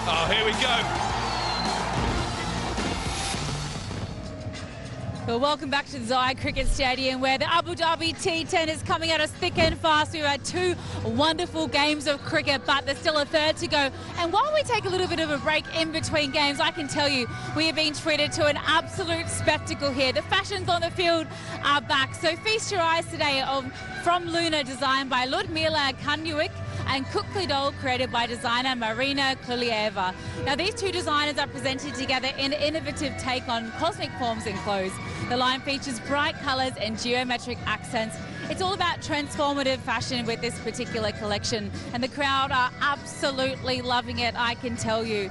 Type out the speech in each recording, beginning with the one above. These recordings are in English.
Oh, here we go. Well, welcome back to the Zaya Cricket Stadium, where the Abu Dhabi T10 is coming at us thick and fast. We've had 2 wonderful games of cricket, but there's still a third to go. And while we take a little bit of a break in between games, I can tell you we have been treated to an absolute spectacle here. The fashions on the field are back. So feast your eyes today from Luna, designed by Ludmila Kanyuik, and Kukli created by designer Marina Kulieva. Now, these 2 designers are presented together in an innovative take on cosmic forms in clothes. The line features bright colours and geometric accents. It's all about transformative fashion with this particular collection, and the crowd are absolutely loving it, I can tell you.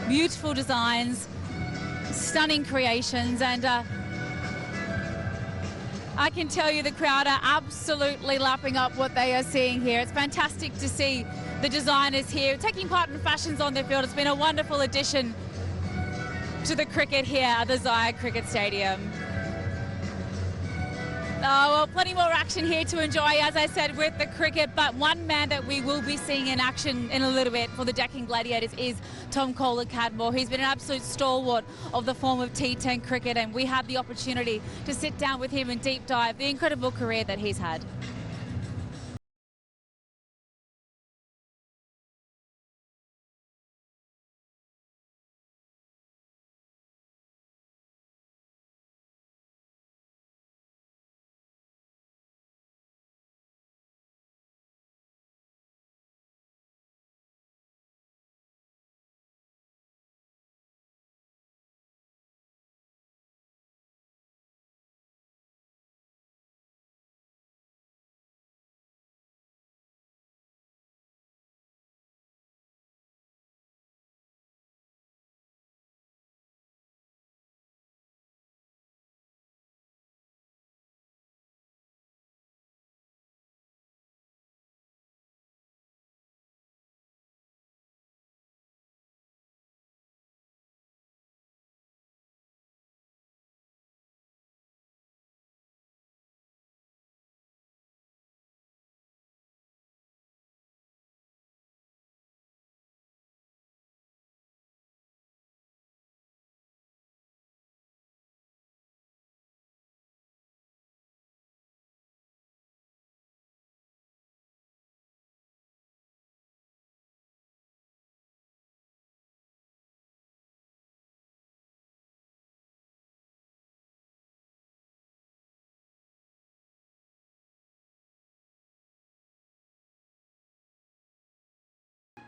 Beautiful designs, stunning creations, and I can tell you the crowd are absolutely lapping up what they are seeing here. It's fantastic to see the designers here taking part in fashions on the field. It's been a wonderful addition to the cricket here at the Zaya Cricket Stadium. Oh, well, plenty more action here to enjoy, as I said, with the cricket. But one man that we will be seeing in action in a little bit for the Deccan Gladiators is Tom Kohler-Cadmore. He's been an absolute stalwart of the form of T10 cricket, and we had the opportunity to sit down with him and deep dive the incredible career that he's had.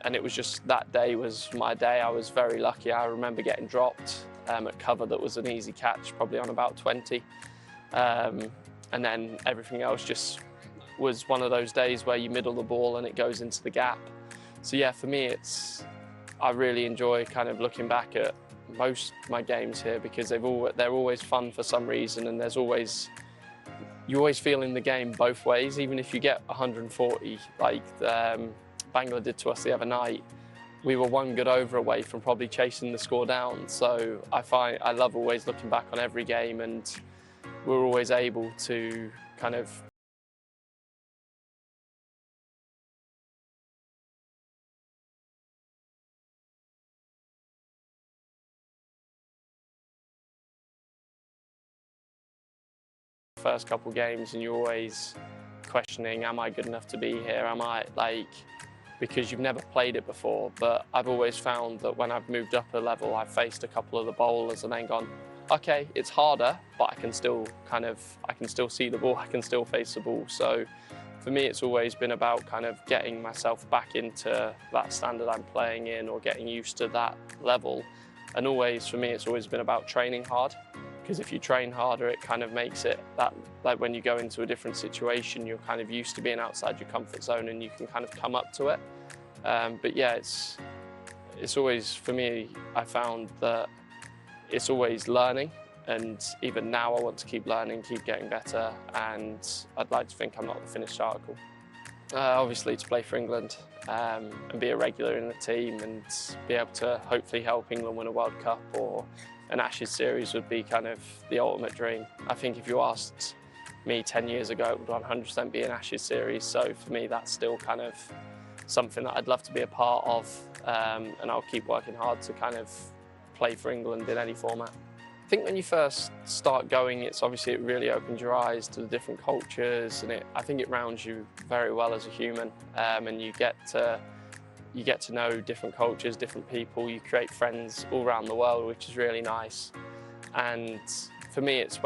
And it was just, that day was my day. I was very lucky. I remember getting dropped at cover that was an easy catch, probably on about 20. And then everything else just was one of those days where you middle the ball and it goes into the gap. So yeah, for me, I really enjoy kind of looking back at most of my games here, because they're always fun for some reason, and you always feel in the game both ways. Even if you get 140, like Bangla did to us the other night, we were 1 good over away from probably chasing the score down. So I love always looking back on every game, and we're always able to kind of first couple games, and you're always questioning, am I good enough to be here? Am I, because you've never played it before. But I've always found that when I've moved up a level, I've faced a couple of the bowlers and then gone, okay, it's harder, but I can still see the ball, I can still face the ball. So for me, it's always been about kind of getting myself back into that standard I'm playing in, or getting used to that level. And always, for me, it's always been about training hard. Because if you train harder, it kind of makes it that, like when you go into a different situation, you're kind of used to being outside your comfort zone and you can kind of come up to it. But yeah, it's always, for me, I found that it's always learning. And even now I want to keep learning, keep getting better. And I'd like to think I'm not the finished article. Obviously to play for England and be a regular in the team and be able to hopefully help England win a World Cup or an Ashes series would be kind of the ultimate dream. I think if you asked me 10 years ago, it would 100% be an Ashes series. So for me, that's still kind of something that I'd love to be a part of. and I'll keep working hard to kind of play for England in any format. I think when you first start going, it really opens your eyes to the different cultures, and I think it rounds you very well as a human, and you get to know different cultures, different people. You create friends all around the world, which is really nice. And for me, it's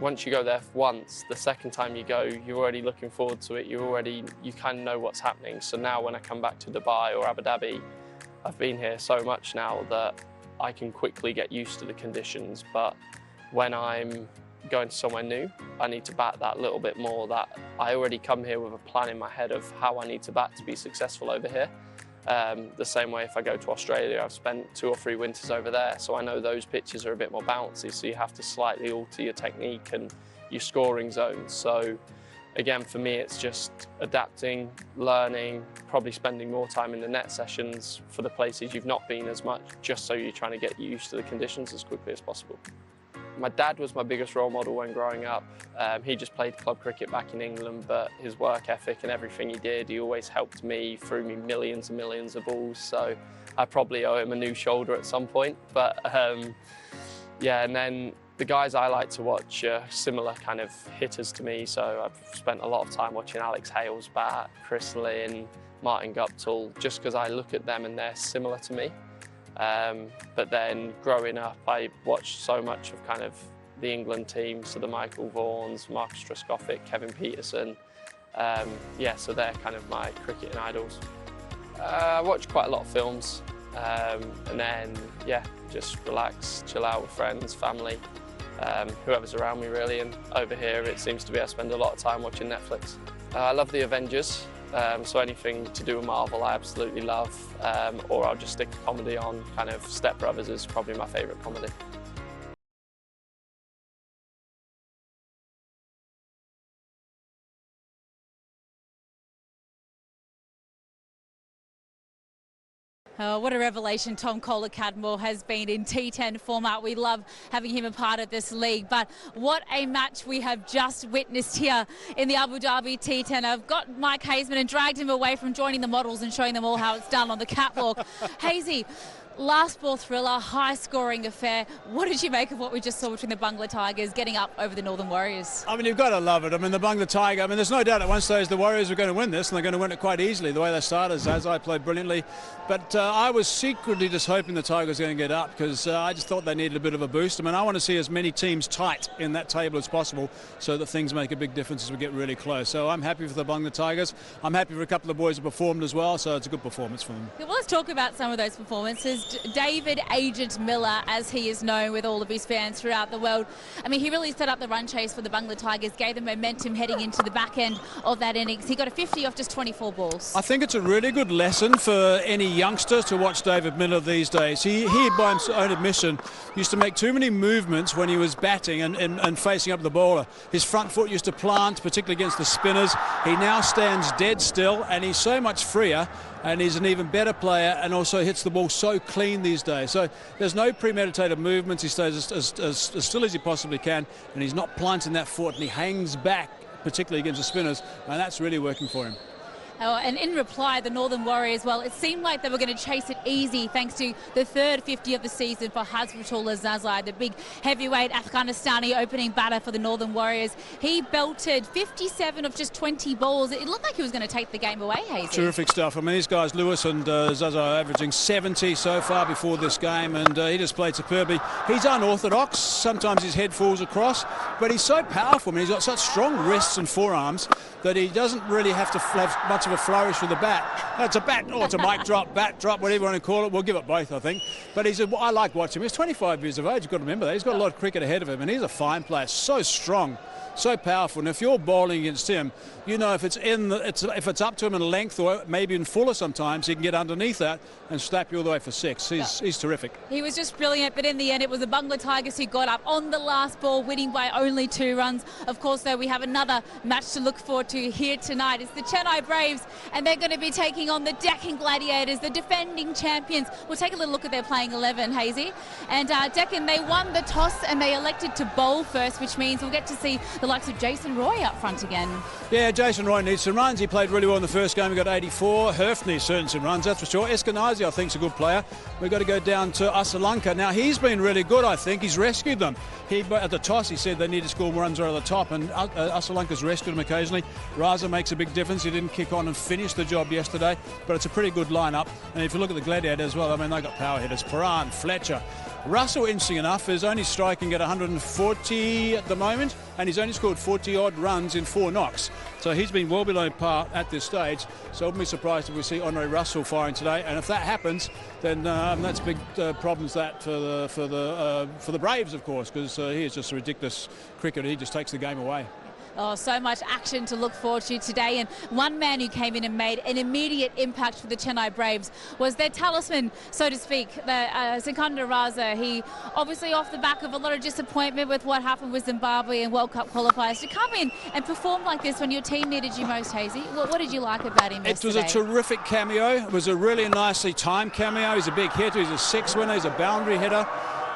once you go there once, the second time you go, you're already looking forward to it. You kind of know what's happening. So now when I come back to Dubai or Abu Dhabi, I've been here so much now that I can quickly get used to the conditions. But when I'm going to somewhere new, I need to bat that little bit more. That I already come here with a plan in my head of how I need to bat to be successful over here. The same way if I go to Australia, I've spent 2 or 3 winters over there, so I know those pitches are a bit more bouncy, so you have to slightly alter your technique and your scoring zones. So again, for me, it's just adapting, learning, probably spending more time in the net sessions for the places you've not been as much, just so you're trying to get used to the conditions as quickly as possible. My dad was my biggest role model when growing up. He just played club cricket back in England, but his work ethic and everything he did, he always helped me, threw me millions and millions of balls. So I probably owe him a new shoulder at some point. But yeah, and then the guys I like to watch are similar kind of hitters to me. So I've spent a lot of time watching Alex Hale's bat, Chris Lynn, Martin Guptill, just because I look at them and they're similar to me. But then growing up, I watched so much of kind of the England team, so the Michael Vaughns, Marcus Trescothick, Kevin Peterson. Yeah, so they're kind of my cricketing idols. I watch quite a lot of films, and then, yeah, just relax, chill out with friends, family, whoever's around me really. And over here, it seems to be I spend a lot of time watching Netflix. I love the Avengers. So anything to do with Marvel I absolutely love, or I'll just stick to comedy on. Kind of Step Brothers is probably my favourite comedy. Oh, what a revelation Tom Kohler-Cadmore has been in T10 format. We love having him a part of this league. But what a match we have just witnessed here in the Abu Dhabi T10. I've got Mike Hazeman and dragged him away from joining the models and showing them all how it's done on the catwalk. Hazy, last ball thriller, high scoring affair. What did you make of what we just saw between the Bangla Tigers getting up over the Northern Warriors? I mean, you've got to love it. I mean, the Bangla Tiger, I mean, there's no doubt at one stage the Warriors were going to win this, and they're going to win it quite easily, the way they started. Zazai played brilliantly. But I was secretly just hoping the Tigers were going to get up, because I just thought they needed a bit of a boost. I mean, I want to see as many teams tight in that table as possible so that things make a big difference as we get really close. So I'm happy for the Bangla Tigers. I'm happy for a couple of boys who performed as well, so it's a good performance for them. Well, let's talk about some of those performances. David Agent Miller, as he is known with all of his fans throughout the world. I mean, he really set up the run chase for the Bangla Tigers, gave them momentum heading into the back end of that innings. He got a 50 off just 24 balls. I think it's a really good lesson for any youngster to watch David Miller these days. He by his own admission, used to make too many movements when he was batting and facing up the bowler. His front foot used to plant, particularly against the spinners. He now stands dead still, and he's so much freer, and he's an even better player, and also hits the ball so clean these days. So there's no premeditated movements. He stays as still as he possibly can, and he's not planting that foot, and he hangs back, particularly against the spinners, and that's really working for him. Oh, and in reply, the Northern Warriors, well, it seemed like they were going to chase it easy thanks to the third 50 of the season for Hazratullah Zazai, the big heavyweight Afghanistani opening batter for the Northern Warriors. He belted 57 of just 20 balls. It looked like he was going to take the game away, Hazy. Terrific stuff. I mean, these guys, Lewis and Zazai, are averaging 70 so far before this game, and he just played superbly. He's unorthodox. Sometimes his head falls across, but he's so powerful. I mean, he's got such strong wrists and forearms that he doesn't really have to have much of a flourish with the bat. It's a bat, or it's a mic drop, bat drop, whatever you want to call it. We'll give it both, I think. But I like watching him. He's 25 years of age. You've got to remember that. He's got a lot of cricket ahead of him, and he's a fine player. So strong, so powerful. And if you're bowling against him, you know if it's if it's up to him in length, or maybe in fuller sometimes, he can get underneath that and slap you all the way for 6. He's terrific. He was just brilliant, but in the end it was the Bangla Tigers who got up on the last ball, winning by only 2 runs. Of course, though, we have another match to look forward to here tonight. It's the Chennai Braves Braves, and they're going to be taking on the Deccan Gladiators, the defending champions. We'll take a little look at their playing 11, Hazy. And Deccan, they won the toss and they elected to bowl first, which means we'll get to see the likes of Jason Roy up front again. Yeah, Jason Roy needs some runs. He played really well in the first game. He got 84. Herf needs some runs, that's for sure. Eskenazi, I think, is a good player. We've got to go down to Asalanka. Now, he's been really good, I think. He's rescued them. At the toss, he said they need to score more runs over the top, and Asalanka's rescued him occasionally. Raza makes a big difference. He didn't kick on and finish the job yesterday, but it's a pretty good lineup. And if you look at the Gladiators as well, I mean, they got power hitters. Paran, Fletcher. Russell, interesting enough, is only striking at 140 at the moment, and he's only scored 40-odd runs in 4 knocks. So he's been well below par at this stage. So I wouldn't be surprised if we see Andre Russell firing today. And if that happens, then that's big problems that for the Braves, of course, because he is just a ridiculous cricketer. He just takes the game away. Oh, so much action to look forward to today. And one man who came in and made an immediate impact for the Chennai Braves was their talisman, so to speak, Sikandar Raza. He obviously off the back of a lot of disappointment with what happened with Zimbabwe and World Cup qualifiers, to come in and perform like this when your team needed you most, Hazy. What did you like about him yesterday? It was a terrific cameo. It was a really nicely timed cameo. He's a big hitter. He's a 6 winner. He's a boundary hitter.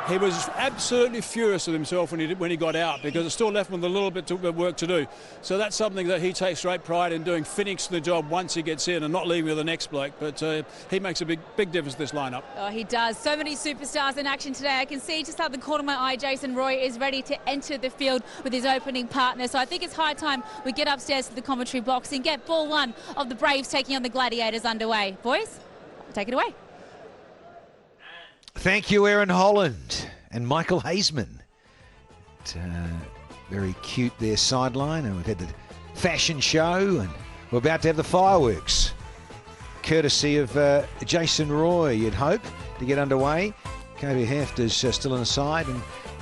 He was absolutely furious with himself when he got out, because it still left him with a little bit of work to do. So that's something that he takes great pride in doing, finishing the job once he gets in and not leaving with the next bloke. But he makes a big difference in this lineup. Oh, he does. So many superstars in action today. I can see just out the corner of my eye, Jason Roy is ready to enter the field with his opening partner. So I think it's high time we get upstairs to the commentary box and get ball 1 of the Braves taking on the Gladiators underway. Boys, take it away. Thank you, Aaron Holland and Michael Hazeman. Very cute there sideline, and we've had the fashion show, and we're about to have the fireworks, courtesy of Jason Roy, you'd hope, to get underway. Kobe Heft is still on the side, and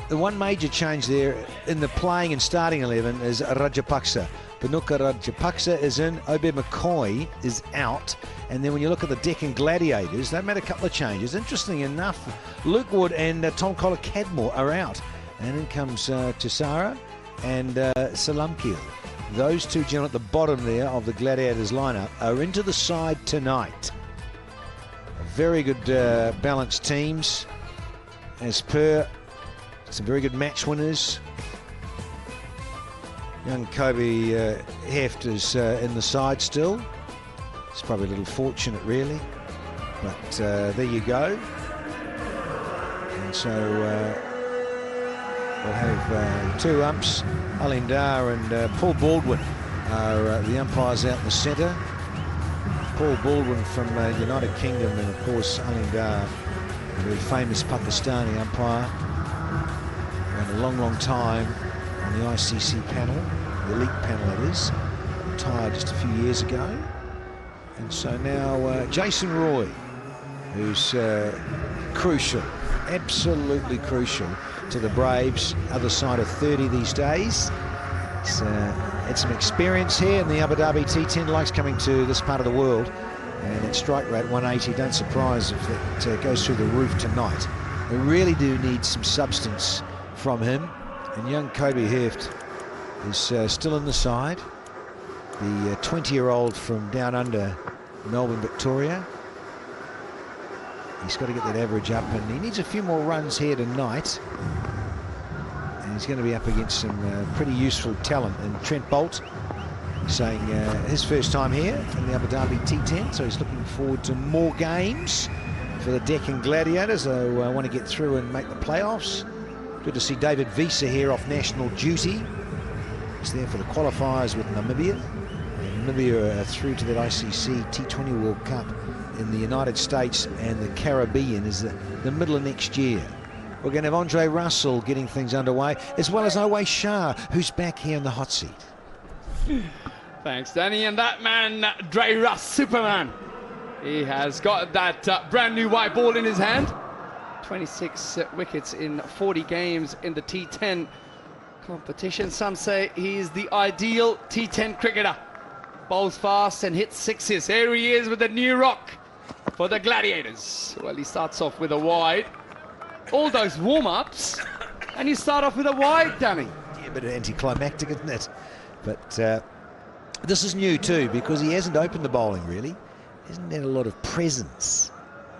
the one major change there in the playing and starting 11 is Rajapaksa. Bhanuka Rajapaksa is in, Obed McCoy is out, and then when you look at the Deccan Gladiators, they've made a couple of changes. Interesting enough, Luke Wood and Tom Collar-Cadmore are out, and in comes Tisara and Salamkil. Those two gentlemen at the bottom there of the Gladiators lineup are into the side tonight. Very good balanced teams, as per some very good match winners. Young Kobe Heft is in the side still. It's probably a little fortunate, really, but there you go. And so we'll have 2 umps. Alim Dar and Paul Baldwin are the umpires out in the centre. Paul Baldwin from United Kingdom, and of course Alim Dar, a very famous Pakistani umpire, and a long time on the ICC panel, the elite panel that is, retired just a few years ago. And so now Jason Roy, who's crucial, absolutely crucial to the Braves, other side of 30 these days. He's had some experience here in the Abu Dhabi T10 League, coming to this part of the world, and at strike rate 180, don't surprise if it goes through the roof tonight. We really do need some substance from him, and young Kobe Heft is still in the side. The 20-year-old from down under Melbourne, Victoria. He's got to get that average up, and he needs a few more runs here tonight. And he's going to be up against some pretty useful talent. And Trent Bolt saying his first time here in the Abu Dhabi T10, so he's looking forward to more games for the Deccan Gladiators. So I want to get through and make the playoffs. Good to see David Visa here off national duty. He's there for the qualifiers with Namibia. And Namibia are through to that ICC T20 World Cup in the United States and the Caribbean is the middle of next year. We're going to have Andre Russell getting things underway, as well as Owe Shah, who's back here in the hot seat. Thanks, Danny. And that man, Dre Russ, Superman, he has got that brand new white ball in his hand. 26 wickets in 40 games in the T10 competition. Some say he is the ideal T10 cricketer. Bowls fast and hits sixes. Here he is with the new rock for the Gladiators. Well, he starts off with a wide. All those warm-ups, and you start off with a wide, Danny. Yeah, a bit anticlimactic, isn't it? But This is new too, because he hasn't opened the bowling really. Hasn't had a lot of presence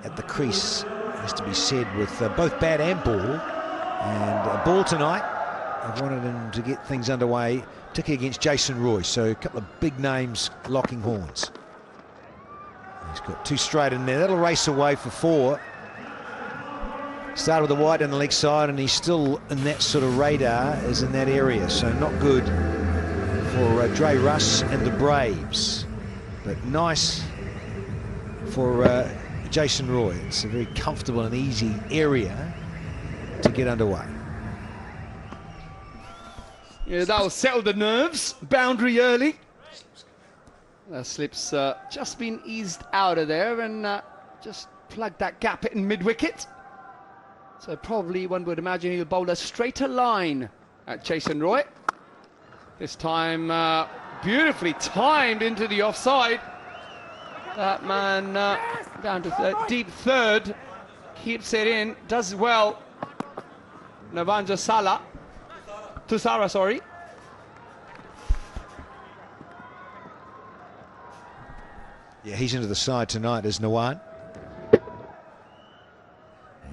at the crease, has to be said, with both bat and ball. And ball tonight, I've wanted him to get things underway, particularly against Jason Roy. So a couple of big names locking horns. He's got 2 straight in there. That'll race away for 4. Started with the wide on the leg side, and he's still in that sort of radar, is in that area. So not good for Dre Russ and the Braves. But nice for Jason Roy. It's a very comfortable and easy area to get underway. Yeah, that'll settle the nerves. Boundary early. The slip's just been eased out of there and just plugged that gap in mid-wicket. So probably one would imagine he'll bowl a straighter line at Jason Roy. This time beautifully timed into the offside. That man down to deep third, keeps it in, does well. Navanja Sala, Tusara, sorry. Yeah, he's into the side tonight as Nawan.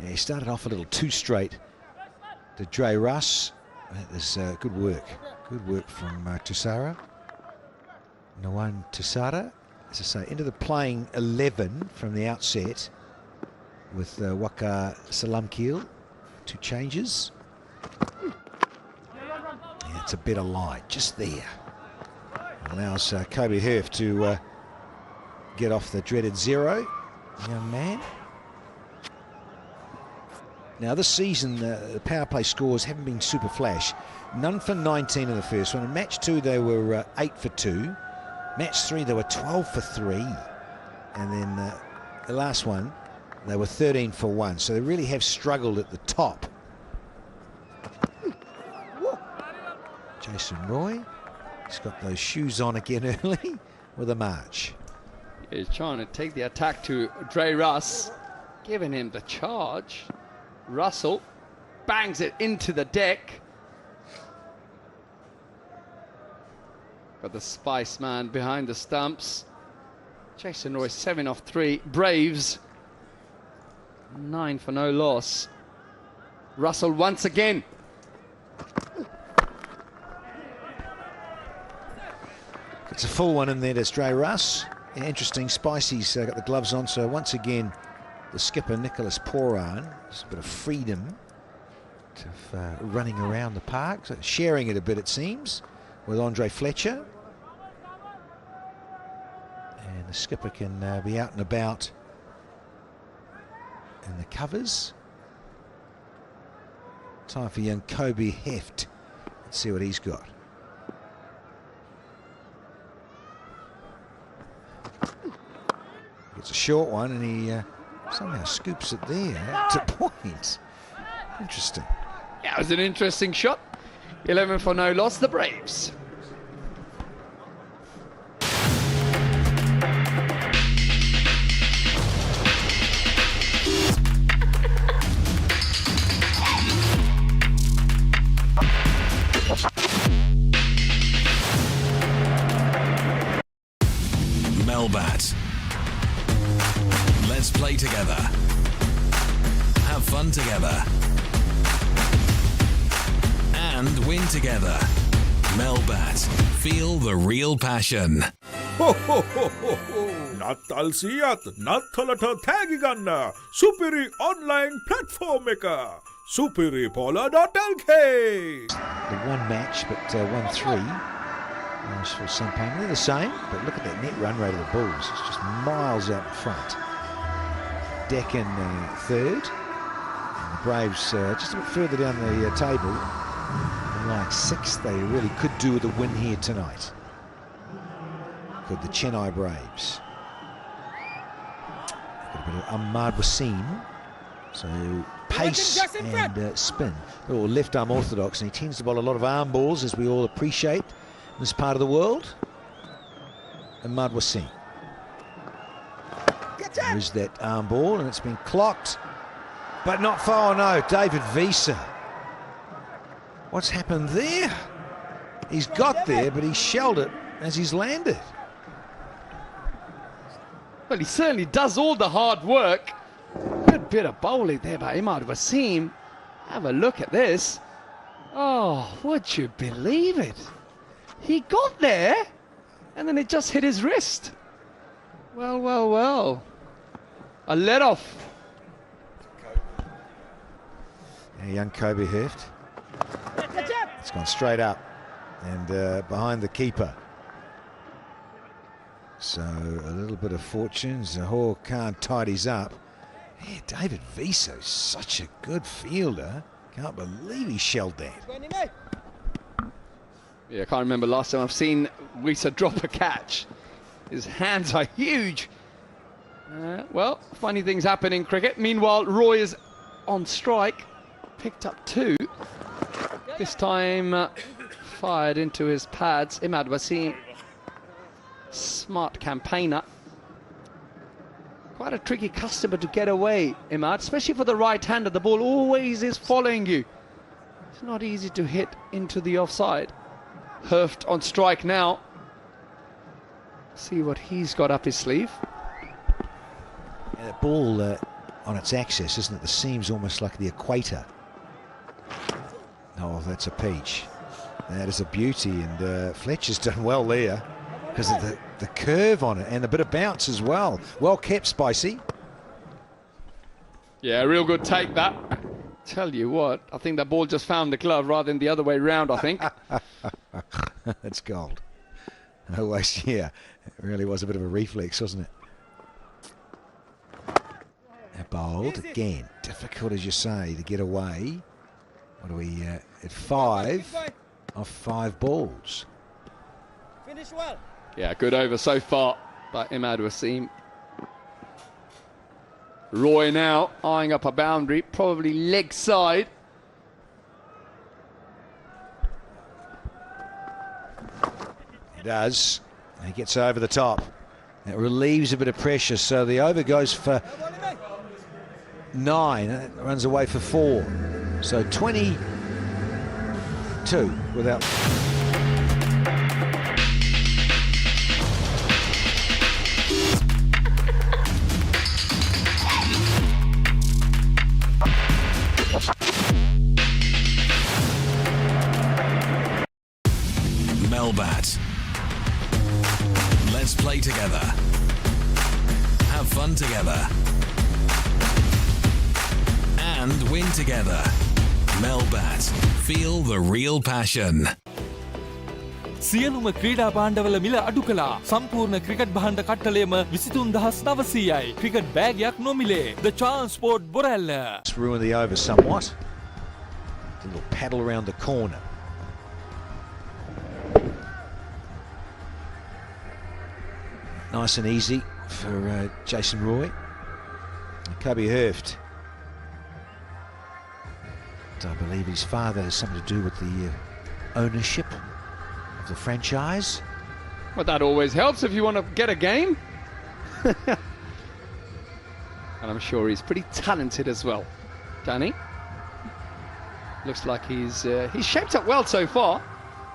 Yeah, he started off a little too straight to Dre Russ. That was good work. Good work from Tusara. Nawan Tusara, as I say, into the playing 11 from the outset with Waka Salamkeel. 2 changes. Yeah, it's a better line just there. Allows Kobe Herf to get off the dreaded 0, young man. Now this season the power play scores haven't been super flash. None for 19 in the first one. In match 2 they were 8 for 2. Match 3 they were 12 for 3. And then the last one they were 13 for 1. So they really have struggled at the top. Jason Roy, he's got those shoes on again early with a march. He's trying to take the attack to Dre Russ, giving him the charge. Russell bangs it into the deck. Got the Spice Man behind the stumps. Jason Roy 7 off 3. Braves 9 for no loss. Russell once again. It's a full one in there. There's Dre Russ. Yeah, interesting. Spicy's got the gloves on, so once again the skipper Nicholas Poran, just a bit of freedom of running around the park, so sharing it a bit it seems with Andre Fletcher, and the skipper can be out and about in the covers. Time for young Kobe Heft. Let's see what he's got. It's a short one, and he somehow scoops it there to point. Interesting. Yeah, it was an interesting shot. 11 for no loss, the Braves. Melbat. Let's play together. Have fun together. And win together. Melbat. Feel the real passion. නත්තල් සියත් නත්තලට තෑගි ගන්න සුපිරි online platform එක superipola.lk. The one match, but 1-3. Nice for Sampang. They're the same, but look at that net run rate of the Bulls. It's just miles out in front. Deccan third. And the Braves just a bit further down the table. And like 6th, they really could do with a win here tonight. Could the Chennai Braves. Got a bit of Ahmad Wasim. So pace and spin. They're all left arm orthodox, and he tends to bowl a lot of arm balls, as we all appreciate in this part of the world. Ahmad Wasim. There's that arm ball, and it's been clocked, but not far. Oh no, David Visa. What's happened there? He's got there, but he shelled it as he's landed. Well, he certainly does all the hard work. Good bit of bowling there by Imad Wasim. Have a look at this. Oh, would you believe it? He got there, and then it just hit his wrist. Well, well, well. A let off. Yeah, young Kobe Heft. It's gone straight up and behind the keeper. So a little bit of fortune. Zahor Khan tidies up. Yeah, David Viso's such a good fielder. Can't believe he shelled that. Yeah, I can't remember last time I've seen Wisa drop a catch. His hands are huge. Well, funny things happen in cricket. Meanwhile, Roy is on strike. Picked up 2. This time fired into his pads. Imad Wasim, smart campaigner. Quite a tricky customer to get away, Imad, especially for the right-hander. The ball always is following you. It's not easy to hit into the offside. Hurft on strike now. See what he's got up his sleeve. Yeah, the ball on its axis, isn't it? The seam's almost like the equator. Oh, that's a peach. That is a beauty, and Fletcher's done well there because of the curve on it and a bit of bounce as well. Well kept, Spicy. Yeah, real good take that. Tell you what, I think that ball just found the glove rather than the other way round, I think. That's gold. Always, yeah. It really was a bit of a reflex, wasn't it? Bowled again. Difficult, as you say, to get away. What are we at 5 off 5 balls? Finish well. Yeah, good over so far by Imad Wasim. Roy now eyeing up a boundary, probably leg side. He does. He gets over the top. It relieves a bit of pressure, so the over goes for 9. It runs away for 4. So 22 without... Melbat. Let's play together. Have fun together. And win together. Melbat. Feel the real passion. සියලුම ක්‍රීඩා භාණ්ඩවල මිල අඩු කළා. සම්පූර්ණ cricket භාණ්ඩ කට්ටලයම 23900යි. Cricket බෑගයක් නොමිලේ. The Transport Borella. It's ruined the over somewhat. A little paddle around the corner. Nice and easy for Jason Roy. Kobe Hurft. I believe his father has something to do with the ownership of the franchise. Well, that always helps if you want to get a game. And I'm sure he's pretty talented as well. Danny. Looks like he's shaped up well so far.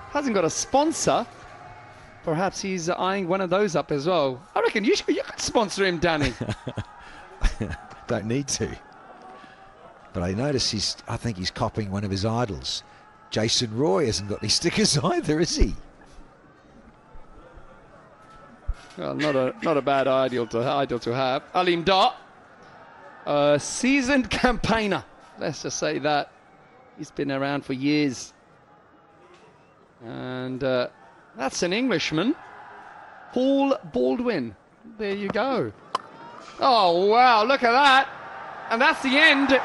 Hasn't got a sponsor. Perhaps he's eyeing one of those up as well. I reckon you could sponsor him, Danny. Don't need to. But I notice I think he's copying one of his idols. Jason Roy hasn't got any stickers either, is he? Well, not a bad idol to have. Aleem Dar, a seasoned campaigner. Let's just say that. He's been around for years. And that's an Englishman. Paul Baldwin. There you go. Oh, wow, look at that. And that's the end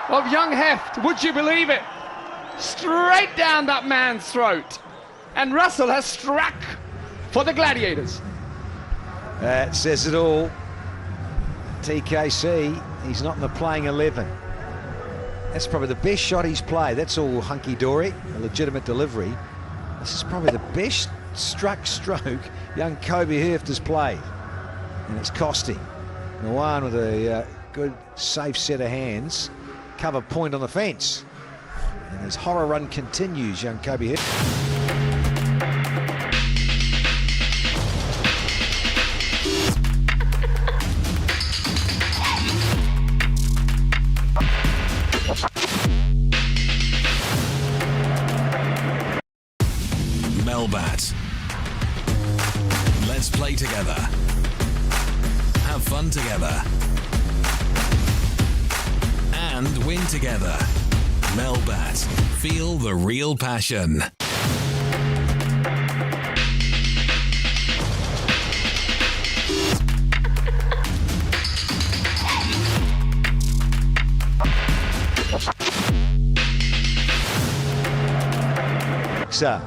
of young Heft. Would you believe it? Straight down that man's throat. And Russell has struck for the Gladiators. That says it all. TKC, he's not in the playing 11. That's probably the best shot he's played. That's all hunky-dory, a legitimate delivery. This is probably the best struck stroke young Kobe Heft has played. And it's cost him. Nawan with a good, safe set of hands. Cover point on the fence. And his horror run continues, young Kobe Heft. Melbat. Let's play together. Have fun together. And win together. Melbat. Feel the real passion. The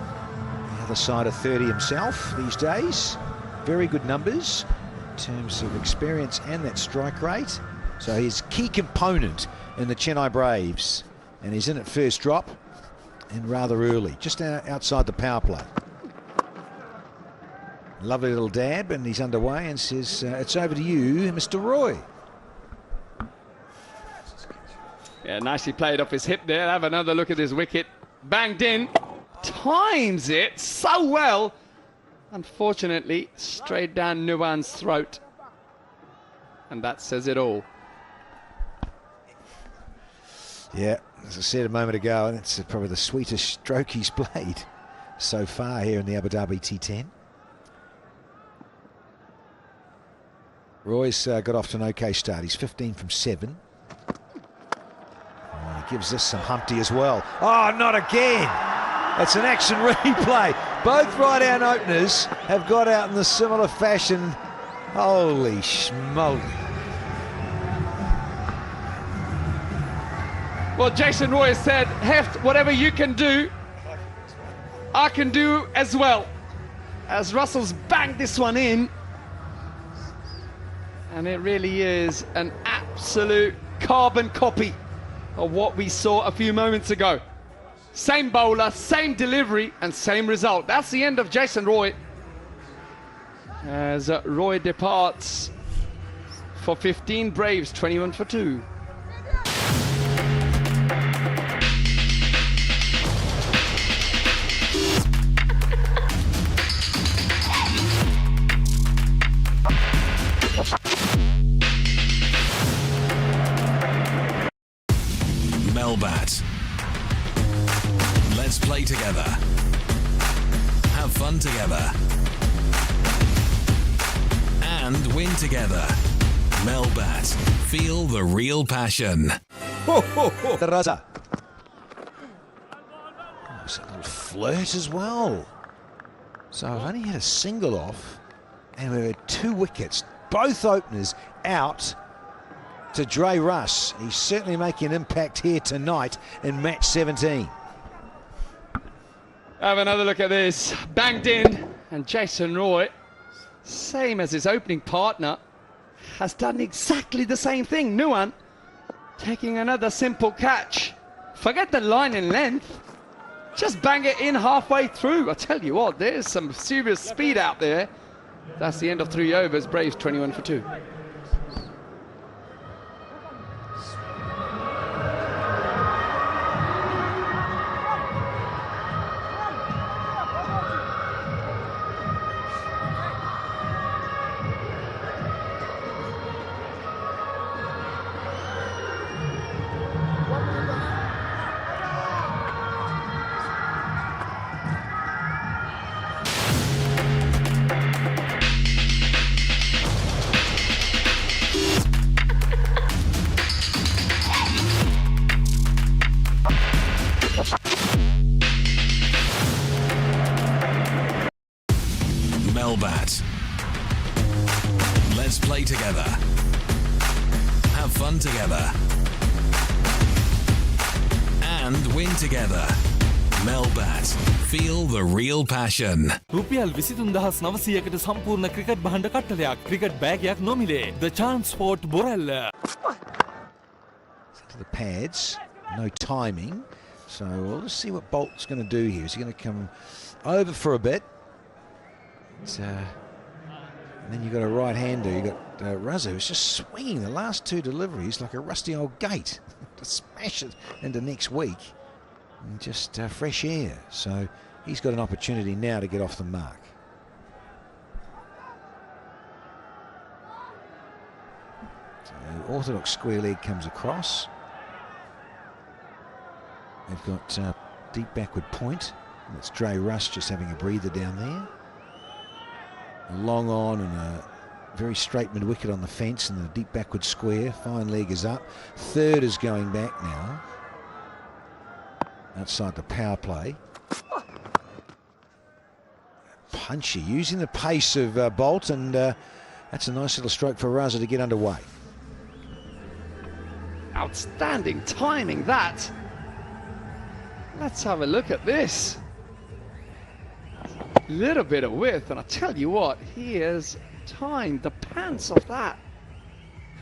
other side of 30 himself these days. Very good numbers in terms of experience and that strike rate. So he's a key component in the Chennai Braves. And he's in at first drop and rather early, just outside the power play. Lovely little dab, and he's underway and says, it's over to you, Mr. Roy. Yeah, nicely played off his hip there. Have another look at his wicket. Banged in. Times it so well. Unfortunately, straight down Nuwan's throat. And that says it all. Yeah, as I said a moment ago, it's probably the sweetest stroke he's played so far here in the Abu Dhabi T10. Roy's got off to an okay start. He's 15 from 7. Oh, he gives this some Humpty as well. Oh, not again! It's an action replay. Both right-hand openers have got out in the similar fashion. Holy schmoly. Well, Jason Roy said, Heft, whatever you can do, I can do as well. As Russell's banged this one in. And it really is an absolute carbon copy of what we saw a few moments ago. Same bowler, same delivery, and same result. That's the end of Jason Roy. As Roy departs for 15 Braves, 21 for 2. Melbat. Let's play together. Have fun together. And win together. Melbat. Feel the real passion. Ho, ho, ho. Raza. It's a little flirt as well. So I've only had a single off, and we had 2 wickets. Both openers out to Dre Russ. He's certainly making an impact here tonight in match 17. Have another look at this. Banged in, and Jason Roy, same as his opening partner, has done exactly the same thing. Nuwan taking another simple catch. Forget the line and length. Just bang it in halfway through. I tell you what, there's some serious speed out there. That's the end of 3 overs. Braves 21 for 2. Melbat. Let's play together. Have fun together. And win together. Melbat. Feel the real passion. රුපියල් 23,900කට සම්පූර්ණ cricket භාණ්ඩ කට්ටලයක් cricket බෑගයක් නොමිලේ The Chance Sport Borella. To the pads, no timing. So we'll just see what Bolt's going to do here. Is he going to come over for a bit? And then you've got a right-hander. You've got Raza, who's just swinging the last 2 deliveries like a rusty old gate to smash it into next week. And just fresh air. So he's got an opportunity now to get off the mark. So orthodox square leg comes across. They've got deep backward point. It's Dre Russ just having a breather down there. A long on and a very straight mid-wicket on the fence and a deep backward square. Fine leg is up. Third is going back now. Outside the power play. Punchy, using the pace of Bolt, and that's a nice little stroke for Raza to get underway. Outstanding timing, that. Let's have a look at this. Little bit of width, and I tell you what, he has timed the pants of that.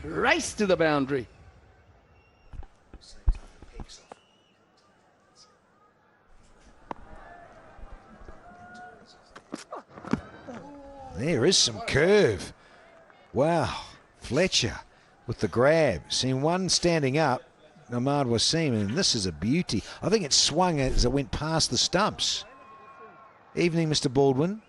Race to the boundary. There is some curve. Wow, Fletcher with the grab. Seen one standing up, Ahmad Wasim, and this is a beauty. I think it swung as it went past the stumps. Evening, Mr. Baldwin.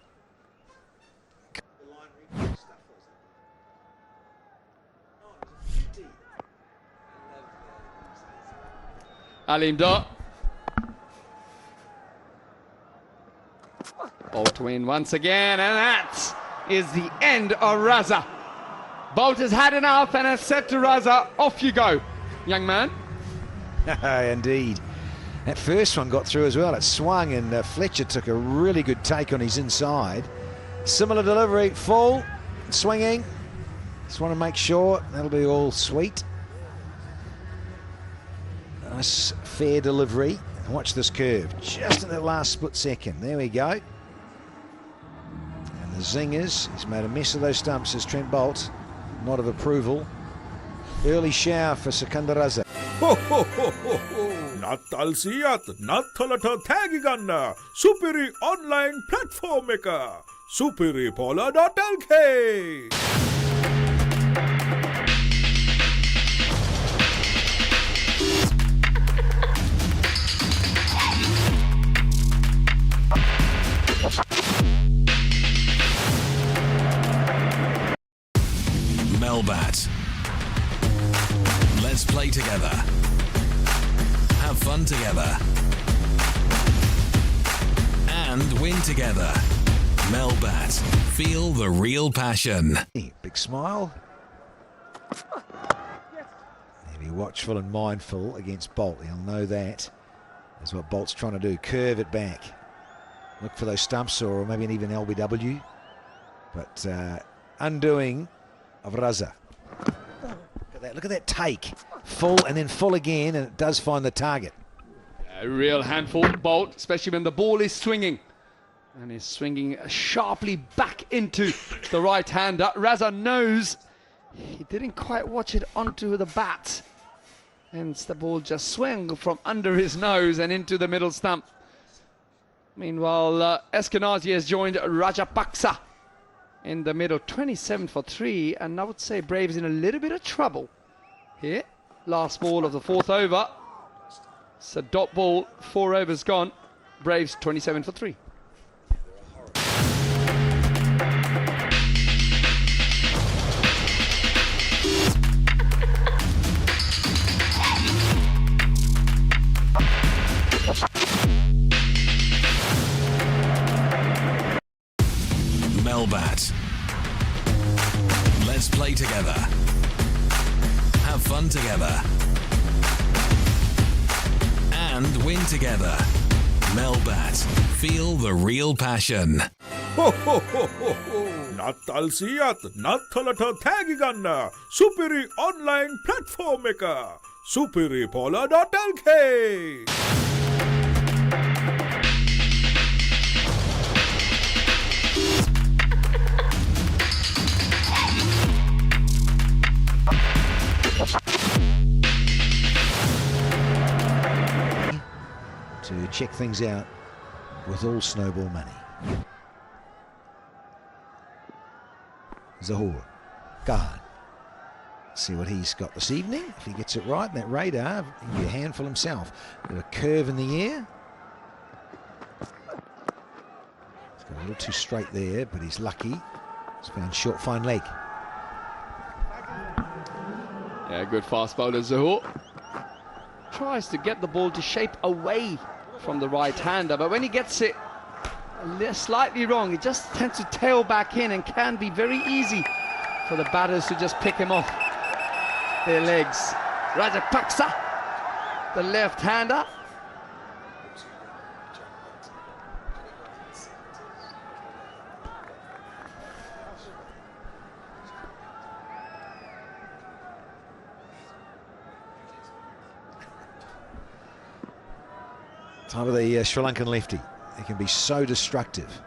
Alim Dot. Bolt win once again, and that is the end of Raza. Bolt has had enough and has said to Raza, off you go, young man. Indeed. That first one got through as well. It swung, and Fletcher took a really good take on his inside. Similar delivery, full, swinging. Just want to make sure that'll be all sweet. Nice, fair delivery. And watch this curve, just in that last split second. There we go. And the zingers, he's made a mess of those stumps, as Trent Bolt. Nod of approval. Early shower for Sikandar Raza. Ho ho ho ho ho! Natal siyat Natalata tagiganna Superi online platform එක superipola.lk. Melbat. Let's play together. Have fun together. And win together. Melbat. Feel the real passion. Big smile. Be watchful and mindful against Bolt. He'll know that. That's what Bolt's trying to do. Curve it back. Look for those stumps, or maybe an even LBW. But undoing of Raza. Look at that take. Full and then full again, and it does find the target. A real handful, Bolt, especially when the ball is swinging. And he's swinging sharply back into the right-hander. Raza knows he didn't quite watch it onto the bat. Hence the ball just swung from under his nose and into the middle stump. Meanwhile, Eskenazi has joined Rajapaksa in the middle, 27 for 3, and I would say Braves in a little bit of trouble here. Last ball of the fourth over. It's a dot ball, 4 overs gone. Braves 27 for 3. Melbat. Let's play together. Have fun together. And win together. Melbat. Feel the real passion. Ho ho ho ho ho! Natal siyat Natalata tagiganna Superi online platform එක superipola.lk. To check things out with all snowball money. Zahor, Khan. See what he's got this evening. If he gets it right, that radar, he'll be a handful himself. Got a curve in the air. It's got a little too straight there, but he's lucky. He's found short, fine leg. Yeah, good fast bowler Zahor. Tries to get the ball to shape away from the right-hander, but when he gets it slightly wrong, he just tends to tail back in and can be very easy for the batters to just pick him off their legs. Rajapaksa, the left-hander. Time of the Sri Lankan lefty. He can be so destructive.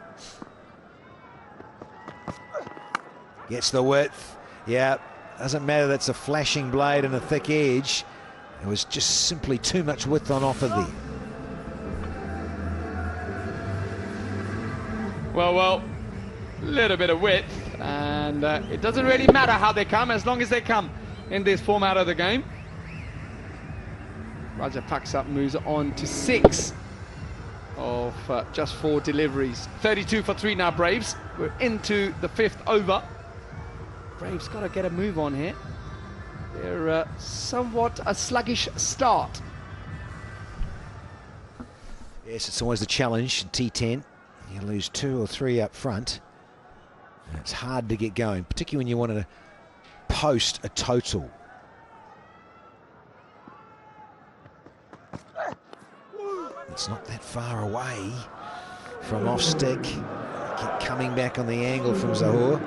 Gets the width. Yeah, doesn't matter that's a flashing blade and a thick edge. There was just simply too much width on offer there. Well, a little bit of width, and it doesn't really matter how they come as long as they come in this format of the game. Rajapaksa moves on to 6 of just 4 deliveries. 32 for 3 now, Braves. We're into the 5th over. Braves got to get a move on here. They're somewhat a sluggish start. Yes, it's always the challenge in T10. You lose 2 or 3 up front. And it's hard to get going, particularly when you want to post a total. It's not that far away from off stick. Keep coming back on the angle from Zohor.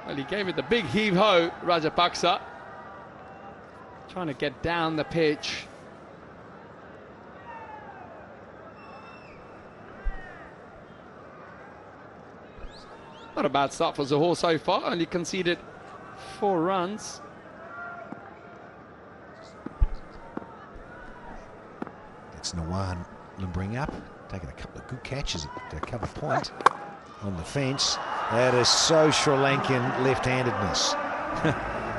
Well, he gave it the big heave-ho, Rajapaksa. Trying to get down the pitch. Not a bad start for Zohor so far, only conceded 4 runs. It's Nawan limbering up, taking a couple of good catches at cover point on the fence. That is so Sri Lankan left-handedness.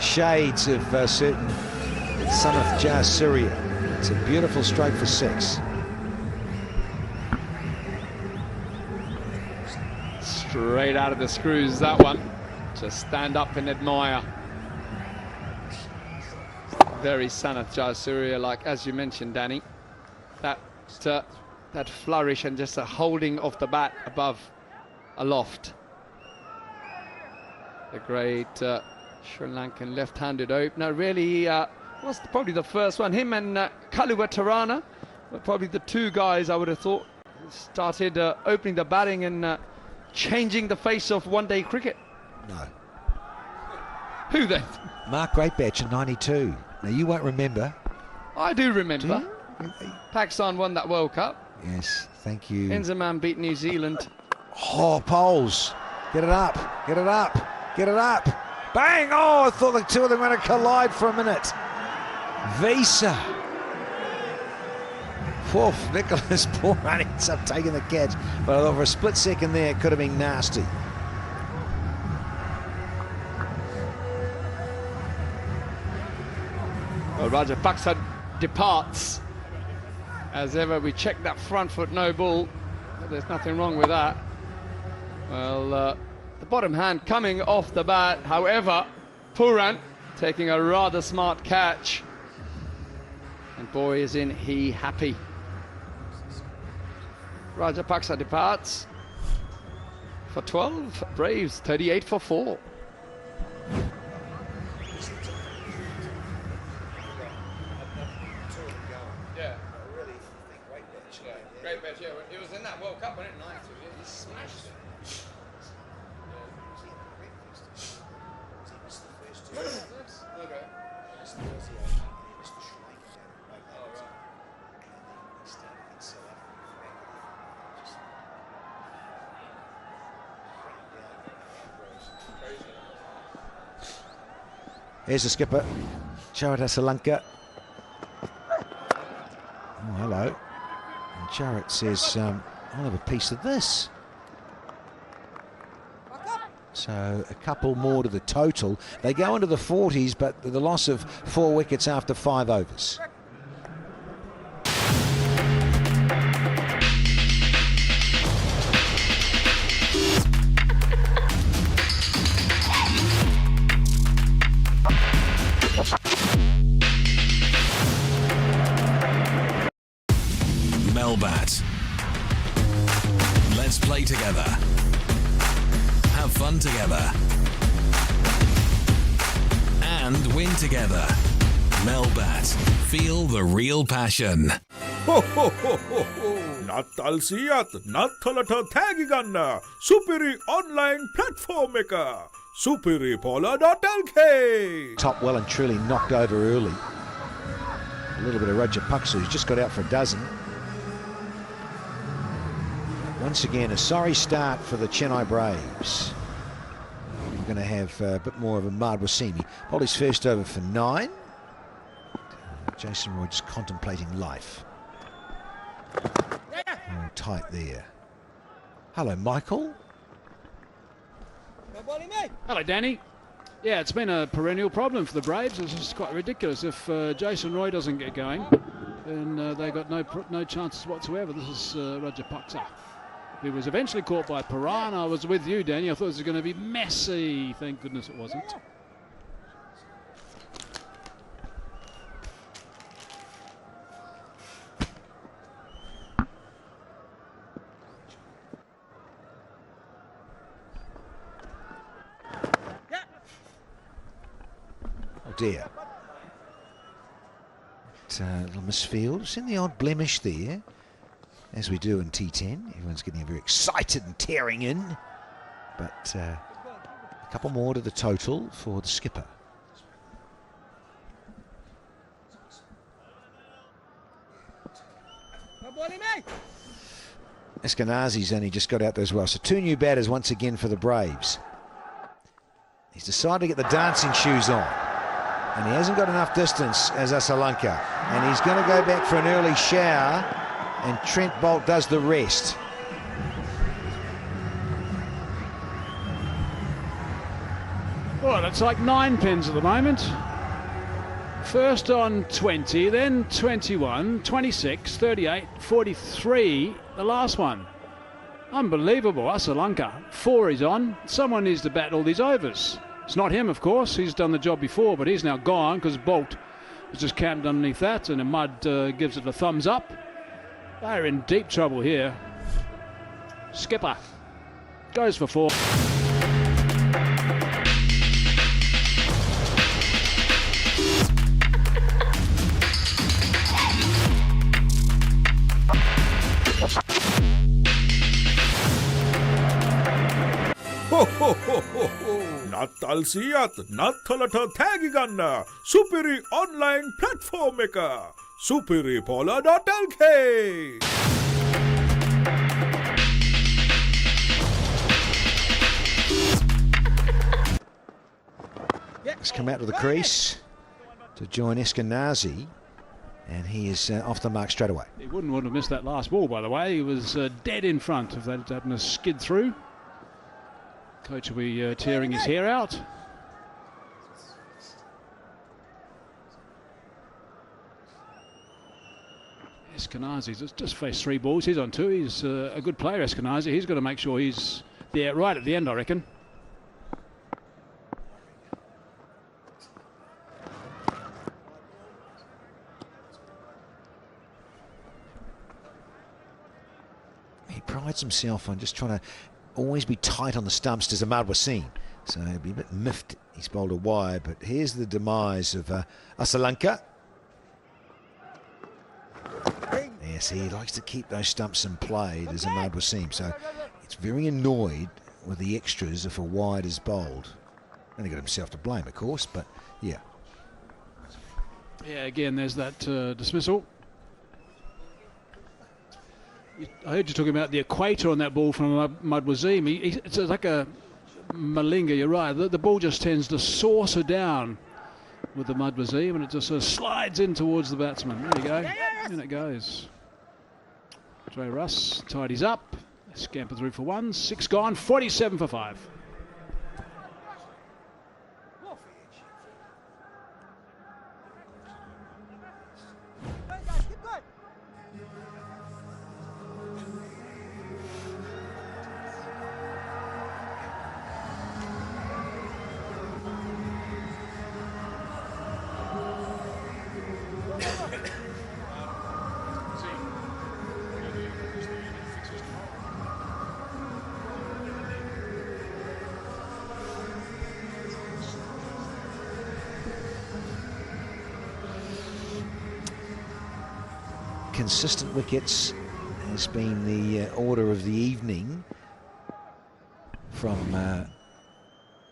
Shades of certain Sanath Jayasuriya. It's a beautiful stroke for 6. Straight out of the screws, that one. Just stand up and admire. Very Sanath Jayasuriya, like as you mentioned, Danny. That flourish and just a holding of the bat above aloft. The great Sri Lankan left-handed opener really was probably the first one. Him and Kaluwa Tarana were probably the 2 guys I would have thought started opening the batting and changing the face of one-day cricket. No. Who then? Mark Greatbatch in '92. Now you won't remember. I do remember. Do you? Pakistan won that World Cup. Yes, thank you. Inzamam beat New Zealand. Oh, Poles. Get it up, get it up, get it up. Bang! Oh, I thought the 2 of them were going to collide for a minute. Visa. Woof, Nicholas Pooran ends up taking the catch. But I thought for a split second there, it could have been nasty. Well, Rajapaksa departs. As ever, we check that front foot no ball. But there's nothing wrong with that. Well, the bottom hand coming off the bat. However, Pooran taking a rather smart catch. And boy, is in he happy. Rajapaksa departs for 12. Braves 38 for 4. Great match, yeah. It was in that World Cup, wasn't it? Nice. He smashed it. Okay. Here's the skipper, Charita Salanka. Oh, hello. And Charit says, I'll have a piece of this. So a couple more to the total. They go into the 40s, but the loss of 4 wickets after 5 overs. Melbat. Let's play together. Have fun together. And win together. Melbat. Feel the real passion. Ho ho ho ho ho! නත්තල් සියත් නත්තලට තෑගි ගන්න සුපිරි online platform එක superipola.lk. Top well and truly knocked over early. A little bit of Roger Puxu, who's just got out for a dozen. Once again, a sorry start for the Chennai Braves. We're going to have a bit more of a Ahmad Wasimi. Bowled his first over for 9. Jason Roy just contemplating life. Oh, tight there. Hello, Michael. Hello, Danny. Yeah, it's been a perennial problem for the Braves. It's just quite ridiculous. If Jason Roy doesn't get going, then they got no chances whatsoever. This is Rajapaksa. He was eventually caught by Paran. I was with you, Danny. I thought it was going to be messy. Thank goodness it wasn't. Dear. Little misfield. It's in the odd blemish there, as we do in T10. Everyone's getting very excited and tearing in. But a couple more to the total for the skipper. Eskenazi's only just got out there as well. So 2 new batters once again for the Braves. He's decided to get the dancing shoes on. And he hasn't got enough distance as Asalanka. And he's going to go back for an early shower. And Trent Bolt does the rest. Well, it's like 9 pins at the moment. First on 20, then 21, 26, 38, 43, the last one. Unbelievable, Asalanka. 4 he's on. Someone needs to bat all these overs. It's not him, of course. He's done the job before, but he's now gone because Bolt has just camped underneath that, and Ahmad gives it a thumbs up. They're in deep trouble here. Skipper goes for 4. Ho ho ho ho ho! නත්තල් සියත් නත්තලට තෑගි ගන්න සුපිරි online platform එක superipola.lk. He's come out to the crease to join Eskenazi, and he is off the mark straight away. He wouldn't have missed that last ball, by the way. He was dead in front if that had happened to skid through. Coach will be tearing his hair out. Eskenazi's just faced 3 balls. He's on 2. He's a good player, Eskenazi. He's got to make sure he's there right at the end, I reckon. He prides himself on just trying to always be tight on the stumps to Ahmad Wasim. So he'll be a bit miffed. He's bowled a wide, but here's the demise of Asalanka. Yes, he likes to keep those stumps in play, does Ahmad Wasim. So it's very annoyed with the extras if a wide is bowled. Only got himself to blame, of course, but yeah. Yeah, again, there's that dismissal. I heard you talking about the equator on that ball from Ahmad Wasim. It's like a Malinga, you're right. The ball just tends to saucer down with the Ahmad Wasim, and it just sort of slides in towards the batsman. There you go. In it goes. Dre Russ tidies up. Scamper through for 1. 6 gone. 47 for 5. consistent wickets has been the order of the evening from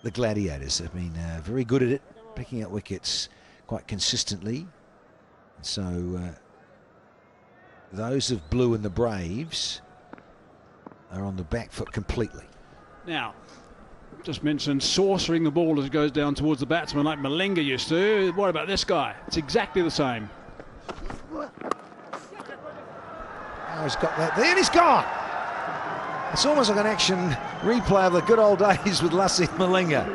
the Gladiators. They've been very good at it, picking up wickets quite consistently. So those of Blue and the Braves are on the back foot completely. Now, just mentioned saucering the ball as it goes down towards the batsman like Malinga used to. What about this guy? It's exactly the same. Oh, he's got that there and he's gone. It's almost like an action replay of the good old days with Lassie Malinga.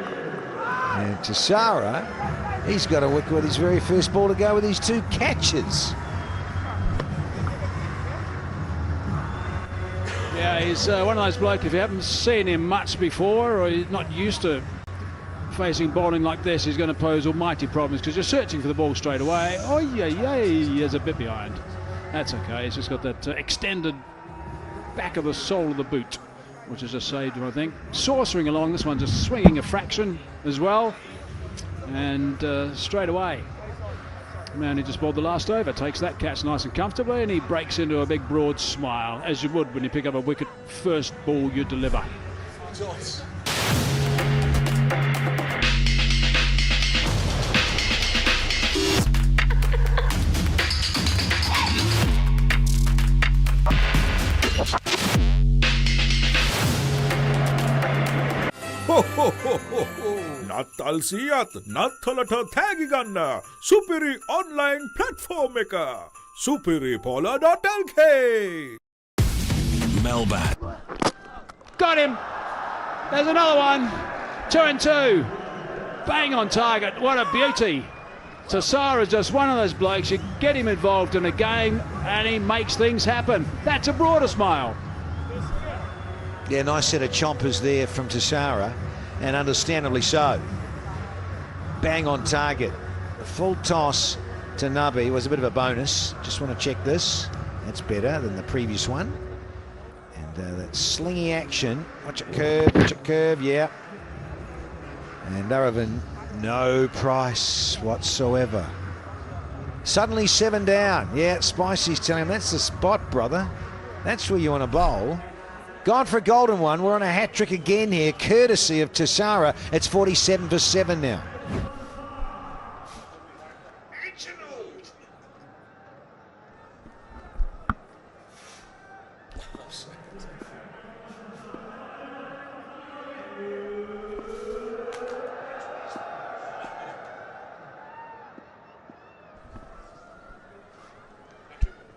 And Tissara, he's got a wicket with his very first ball to go with his 2 catches. Yeah, he's one of those blokes, if you haven't seen him much before or you're not used to facing bowling like this, he's going to pose almighty problems because you're searching for the ball straight away. Oh, yeah, there's a bit behind. That's okay, he's just got that extended back of the sole of the boot, which is just saved him, I think. Saucering along, this one just swinging a fraction as well. And straight away, man, he just bowled the last over, takes that catch nice and comfortably, and he breaks into a big broad smile, as you would when you pick up a wicket first ball you deliver. නත්තල් සියත් නත්තලට තෑගි ගන්න සුපිරි online platform එක superipola.lk. Melbat. Got him! There's another one. 2 and 2. Bang on target. What a beauty. Tissara is just one of those blokes. You get him involved in a game and he makes things happen. That's a broader smile. Yeah, nice set of chompers there from Tissara, and understandably so. Bang on target. A full toss to Nubby was a bit of a bonus. Just want to check this. That's better than the previous one. And that slingy action. Watch it curve, yeah. And Aravind, no price whatsoever. Suddenly 7 down. Yeah, Spicy's telling him that's the spot, brother. That's where you want to bowl. Gone for a golden one. We're on a hat trick again here, courtesy of Tissara. It's 47 for 7 now.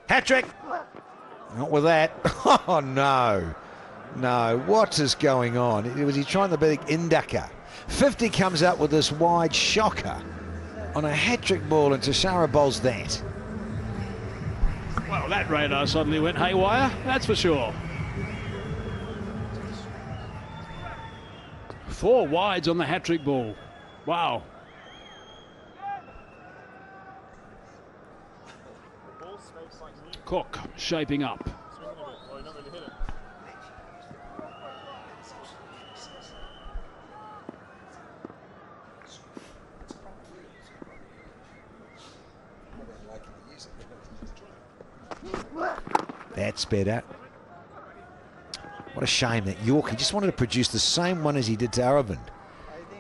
Hat trick. Not with that. Oh no. No, what is going on? Was he trying the big inducker? 50 comes up with this wide shocker on a hat-trick ball, and Tissara bowls that. Well, that radar suddenly went haywire, that's for sure. 4 wides on the hat-trick ball. Wow. Cook shaping up. That's better. What a shame that York, he just wanted to produce the same one as he did to Aravind.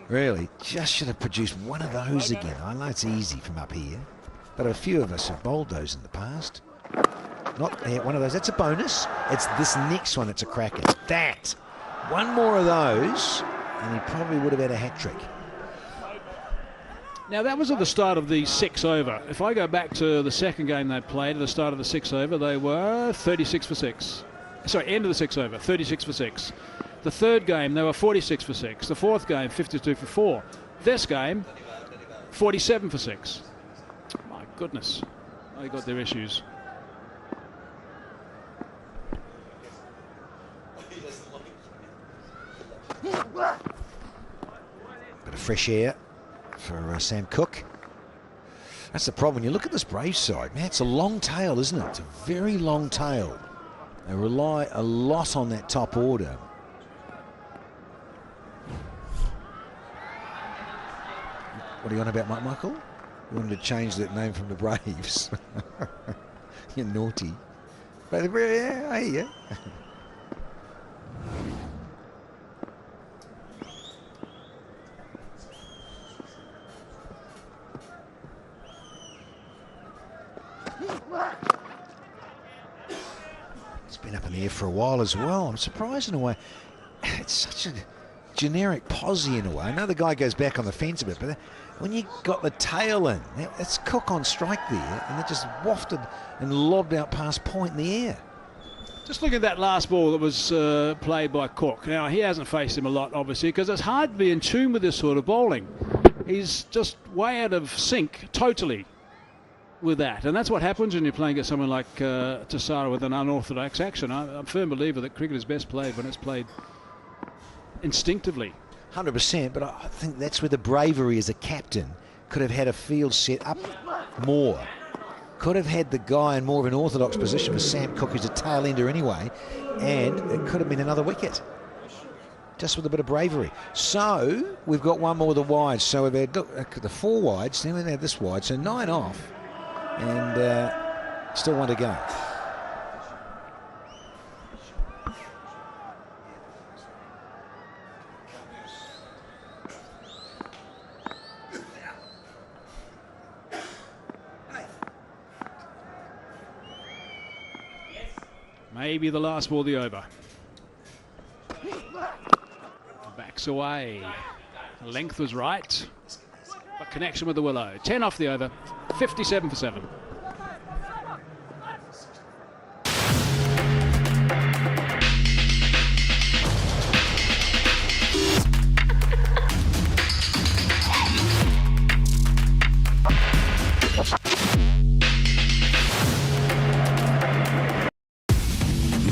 Really, just should have produced one of those again. I know it's easy from up here, but a few of us have bowled those in the past. Not one of those, that's a bonus. It's this next one that's a cracker. That, one more of those, and he probably would have had a hat-trick. Now that was at the start of the 6 over. If I go back to the second game they played at the start of the 6 over, they were 36 for 6. Sorry, end of the 6 over, 36 for 6. The third game they were 46 for 6. The fourth game 52 for 4. This game 47 for 6. My goodness, they got their issues. Bit of fresh air for Sam Cook. That's the problem. When you look at this Braves side, man, it's a long tail, isn't it? It's a very long tail. They rely a lot on that top order. What are you on about, Michael? You wanted to change that name from the Braves. You're naughty. But yeah, I hear you. It's been up in the air for a while as well. I'm surprised in a way. It's such a generic posse in a way. I know the guy goes back on the fence a bit, but when you got the tail in, it's Cook on strike there, and it just wafted and lobbed out past point in the air. Just look at that last ball that was played by Cook. Now, he hasn't faced him a lot, obviously, because it's hard to be in tune with this sort of bowling. He's just way out of sync, totally, with that. And that's what happens when you're playing against someone like Tassara with an unorthodox action. I'm a firm believer that cricket is best played when it's played instinctively. 100%, but I think that's where the bravery as a captain could have had a field set up more. Could have had the guy in more of an orthodox position for Sam Cook, who's a tail ender anyway, and it could have been another wicket. Just with a bit of bravery. So we've got one more with the wides. So we've had the 4 wides, then we've had this wide, so 9 off, and still 1 to go. Maybe the last ball of the over. Backs away. Length was right, but connection with the willow. 10 off the over, 57 for 7.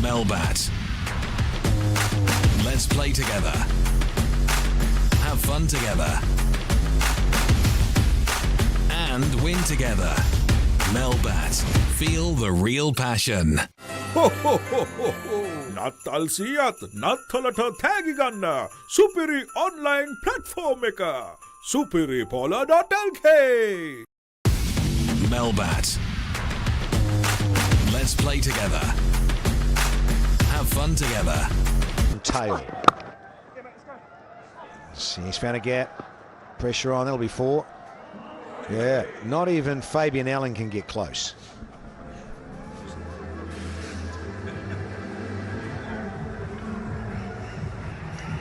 Melbat. Let's play together. Have fun together. And win together. Melbat. Feel the real passion. නත්තල් සියත් නත්තලට තෑගි ගන්න සුපිරි online platform එක superipola.lk. Melbat. Let's play together. Have fun together. Tail. See, he's found a gap. Pressure on, that'll be 4. Yeah, not even Fabian Allen can get close.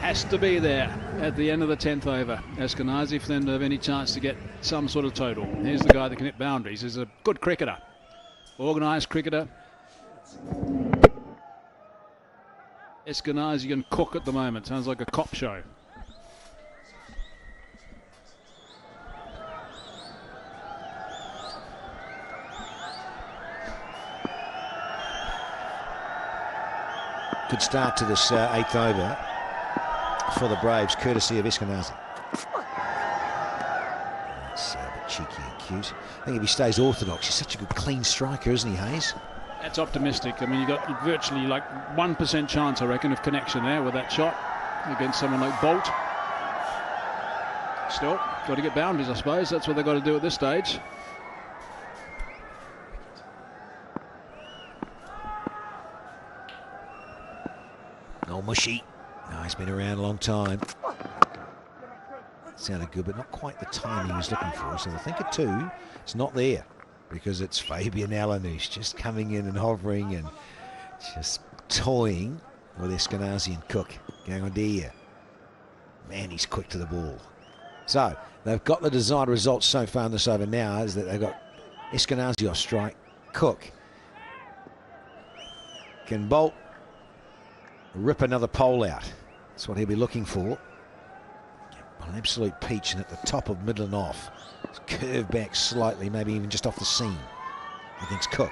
Has to be there at the end of the 10th over. Eskenazi for them to have any chance to get some sort of total. Here's the guy that can hit boundaries. He's a good cricketer. Organised cricketer. Eskenazi and Cook at the moment. Sounds like a cop show. Good start to this 8th over for the Braves, courtesy of Eskenazi. That's a bit cheeky and cute. I think if he stays orthodox, he's such a good clean striker, isn't he, Hayes? That's optimistic. I mean, you've got virtually like 1% chance, I reckon, of connection there with that shot against someone like Bolt. Still, got to get boundaries, I suppose. That's what they've got to do at this stage. Oh, Mushy. No, he's been around a long time. Sounded good, but not quite the timing he was looking for. So I think at 2, it's not there because it's Fabian Allen who's just coming in and hovering and just toying with Eskenazi and Cook. Going on there. Man, he's quick to the ball. So they've got the desired results so far in this over now, is that they've got Eskenazi off strike. Cook can bolt, rip another pole out. That's what he'll be looking for. An absolute peach, and at the top of middle and off. It's curved back slightly, maybe even just off the seam against Cook.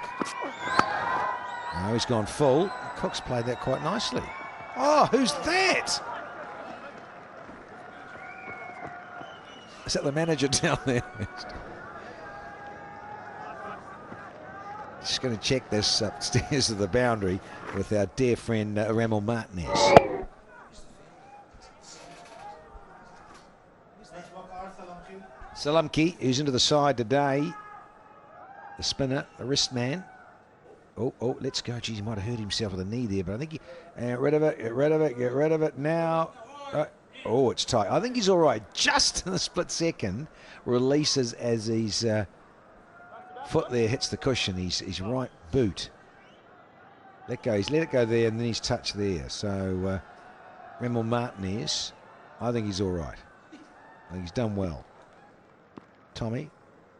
Now he's gone full. Cook's played that quite nicely. Oh, who's that? Is that the manager down there? Just going to check this upstairs of the boundary with our dear friend Ramel Martinez. Salamki, who's into the side today. The spinner, the wrist man. Oh, let's go. Geez, he might have hurt himself with a knee there, but I think he... get rid of it now. Oh, it's tight. I think he's all right. Just in a split second, releases as his foot there hits the cushion. His right boot. Let it go there, and then he's touched there. So, Remmel Martinez, I think he's all right. I think he's done well. Tommy,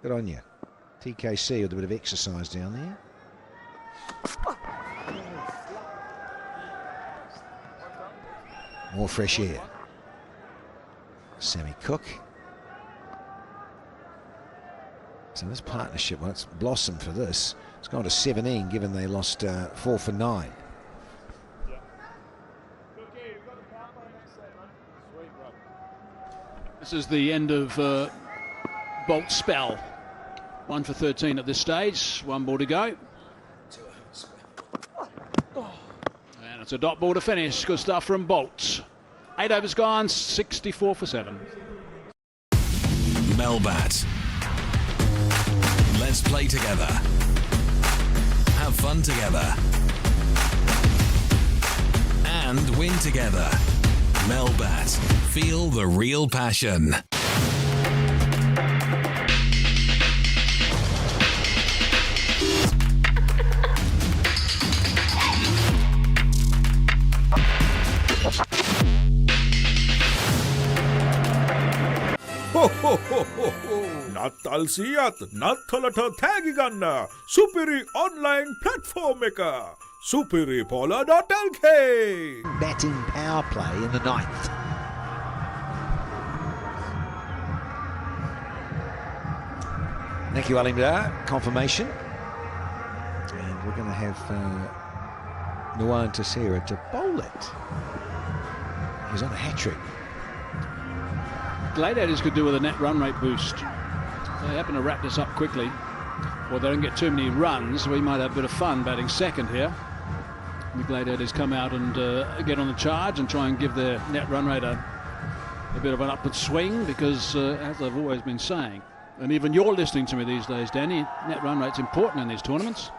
good on you. TKC with a bit of exercise down there. More fresh air. Sammy Cook. So this partnership, well, it's blossomed for this. It's gone to 17, given they lost 4 for 9. This is the end of Bolt's spell. 1 for 13 at this stage. 1 ball to go. And it's a dot ball to finish. Good stuff from Bolt. 8 overs gone, 64 for 7. Melbat. Let's play together. Have fun together. And win together. Melbat. Feel the real passion. නත්තල් සියත් නත්තලට තෑගි ගන්න සුපිරි online platform එක superipola.lk. Batting power play in the 9th. Thank you, Alimdar. Confirmation. And we're going to have Nuwan Tessera to bowl it. He's on a hat-trick. Gladiators could do with a net run rate boost. If they happen to wrap this up quickly, or they don't get too many runs, we might have a bit of fun batting second here. The Gladiators come out and get on the charge and try and give their net run rate a bit of an upward swing, because as I've always been saying, and even you're listening to me these days, Danny, net run rate's important in these tournaments.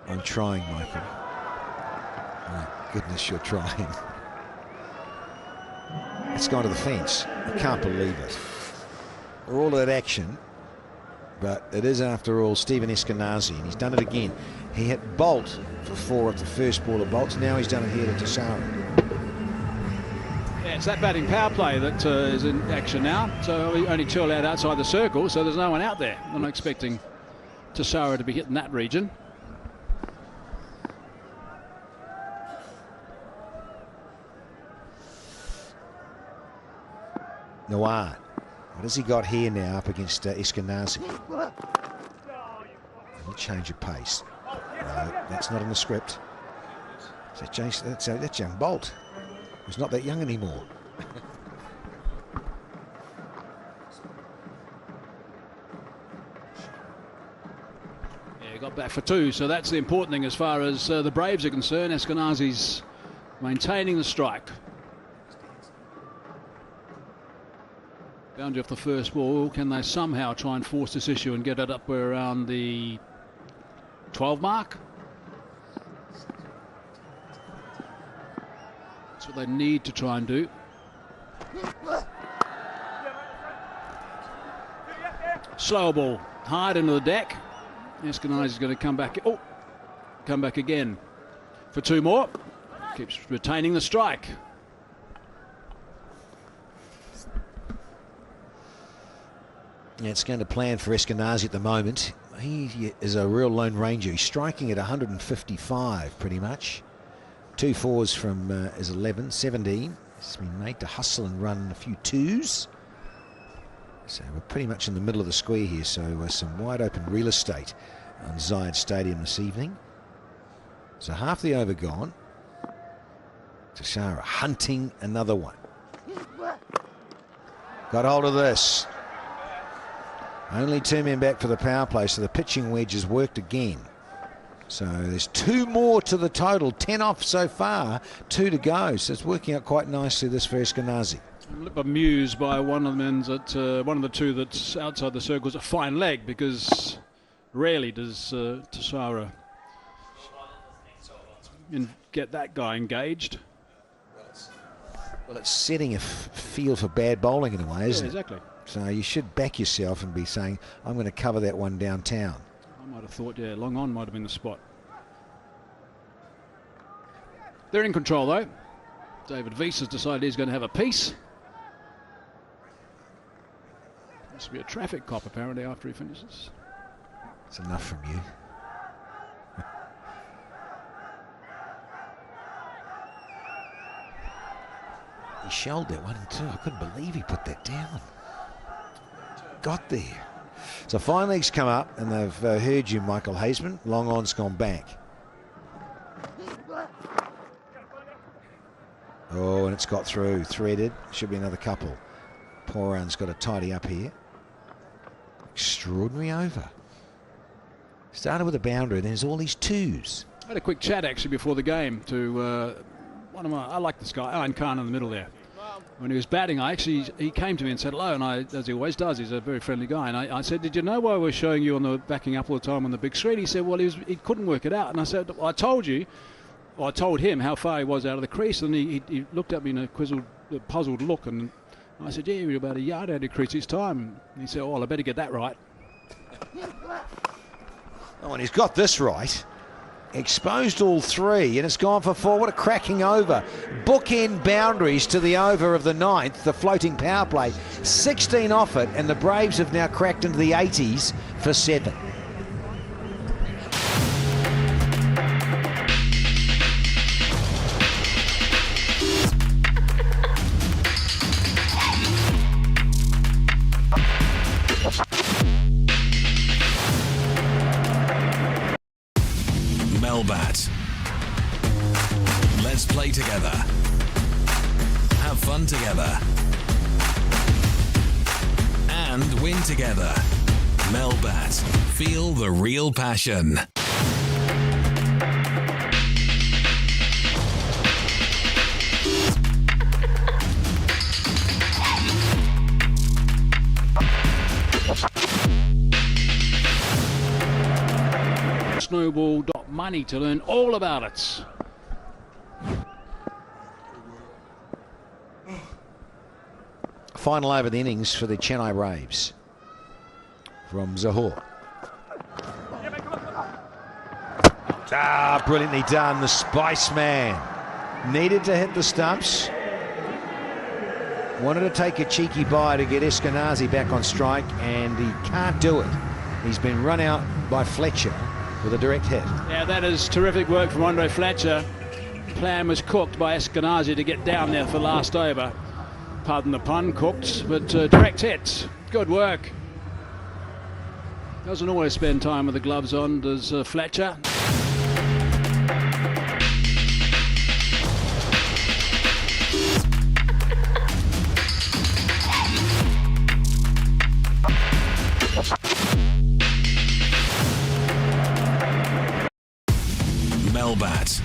I'm trying, Michael. My goodness, you're trying. It's gone to the fence. I can't believe it. For all of that action, but it is, after all, Stephen Eskenazi, and he's done it again. He hit Bolt for 4 at the first ball of Bolts. Now he's done it here to Tessera. Yeah, it's that batting power play that is in action now. So only 2 allowed outside the circle, so there's no one out there. I'm not expecting Tessera to be hitting that region. Nawar. What has he got here now up against Eskenazi? Change of pace. No, that's not in the script. That's young Bolt. He's not that young anymore. Yeah, got back for 2, so that's the important thing as far as the Braves are concerned. Eskenazi's maintaining the strike. Boundary off the first ball. Can they somehow try and force this issue and get it up around the 12 mark? That's what they need to try and do. Slow ball, hard into the deck. Eskenazi is going to come back. Oh, come back again for 2 more. Keeps retaining the strike. Yeah, it's going to plan for Eskenazi at the moment. He is a real lone ranger. He's striking at 155 pretty much. 2 4s from his 11, 17. He's been made to hustle and run a few 2s. So we're pretty much in the middle of the square here. So some wide open real estate on Zayed Stadium this evening. So half the over gone. Tessera hunting another one. Got hold of this. Only 2 men back for the power play, so the pitching wedge has worked again. So there's 2 more to the total, 10 off so far, 2 to go. So it's working out quite nicely, this for Eskenazi. I'm a little amused by one of the men that one of the two that's outside the circle is a fine leg, because rarely does Tassara get that guy engaged. Well, it's setting a field for bad bowling in a way, isn't it? Exactly. So you should back yourself and be saying, I'm going to cover that one downtown. I might have thought, yeah, long on might have been the spot. They're in control though. David Wiese has decided he's going to have a piece. Must be a traffic cop apparently after he finishes. It's enough from you. He shelled that one too. I couldn't believe he put that down. Got there. So fine legs come up, and they've heard you, Michael Hazeman. Long on's gone back. Oh, and it's got through. Threaded. Should be another couple. Poran's got to tidy up here. Extraordinary over. Started with a boundary, and there's all these twos. I had a quick chat actually before the game to one of my, I like this guy, Alan Khan in the middle there. When he was batting, he came to me and said hello, and as he always does, he's a very friendly guy. And I said, did you know why we're showing you on the backing up all the time on the big screen? He said, well, he couldn't work it out. And I said, well, I told you, well, I told him how far he was out of the crease, and he looked at me in a puzzled look, and I said, yeah, you're about a yard out of the crease each time. And he said, oh, well, I better get that right. Oh, and he's got this right. Exposed all three, and it's gone for four. What a cracking over. Bookend boundaries to the over of the ninth, the floating power play. 16 off it, and the Braves have now cracked into the 80s for 7. Melbat. Let's play together. Have fun together. And win together. Melbat. Feel the real passion. Snowball.money to learn all about it. Final over the innings for the Chennai Braves from Zahor. Brilliantly done, the Spice Man. Needed to hit the stumps. Wanted to take a cheeky bye to get Eskenazi back on strike, and he can't do it. He's been run out by Fletcher with a direct hit. Yeah, that is terrific work from Andre Fletcher. Plan was cooked by Eskenazi to get down there for last over. Pardon the pun, cooked, but direct hit. Good work. Doesn't always spend time with the gloves on, does Fletcher. Melbat.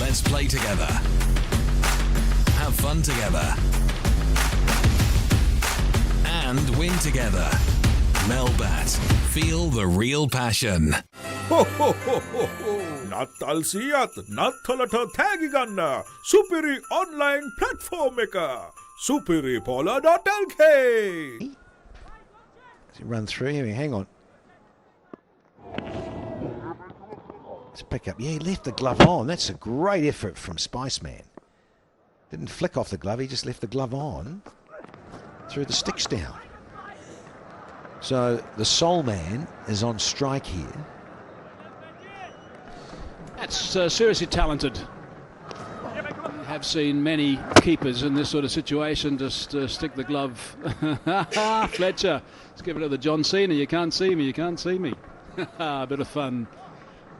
Let's play together. Have fun together. And win together. Melbat. Feel the real passion. Ho ho ho ho ho! නත්තල් සියත් නත්තලට තෑගි ගන්න සුපිරි online platform එක superipola.lk. Run through here, hang on. Let's pick up. Yeah, he left the glove on. That's a great effort from Spiceman. Didn't flick off the glove, he just left the glove on. Threw the sticks down. So the Soul Man is on strike here. That's seriously talented. I have seen many keepers in this sort of situation just stick the glove. Fletcher, let's give it to the John Cena. You can't see me, you can't see me. A bit of fun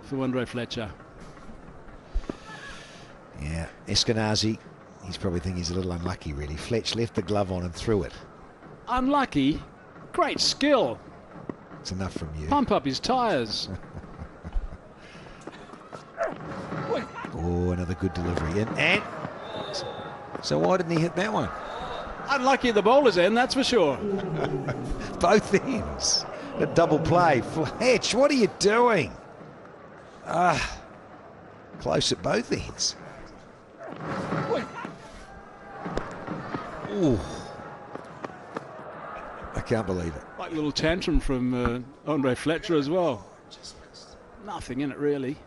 for Andre Fletcher. Yeah, Eskenazi, he's probably thinking he's a little unlucky really. Fletch left the glove on and threw it. Unlucky? Great skill. It's enough from you. Pump up his tyres. Oh, another good delivery. And So why didn't he hit that one? Unlucky at the bowler's end, that's for sure. Both ends. A double play. Fletch, what are you doing? Close at both ends. Ooh. I can't believe it. Like a little tantrum from Andre Fletcher as well. Nothing in it really.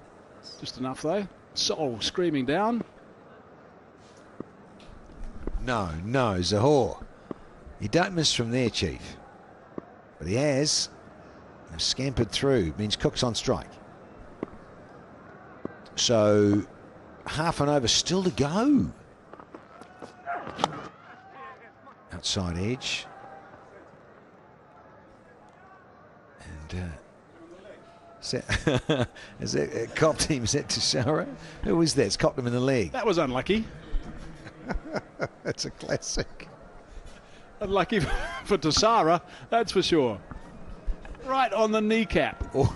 Just enough though. Soul screaming down. No, Zahor. You don't miss from there, Chief. But he has. Scampered through. Means Cook's on strike. So, half an over still to go. Outside edge. And is that copped him? Is that Tashara? Who was that? It's copped him in the leg. That was unlucky. That's a classic. Unlucky for Tassara, that's for sure. Right on the kneecap. Or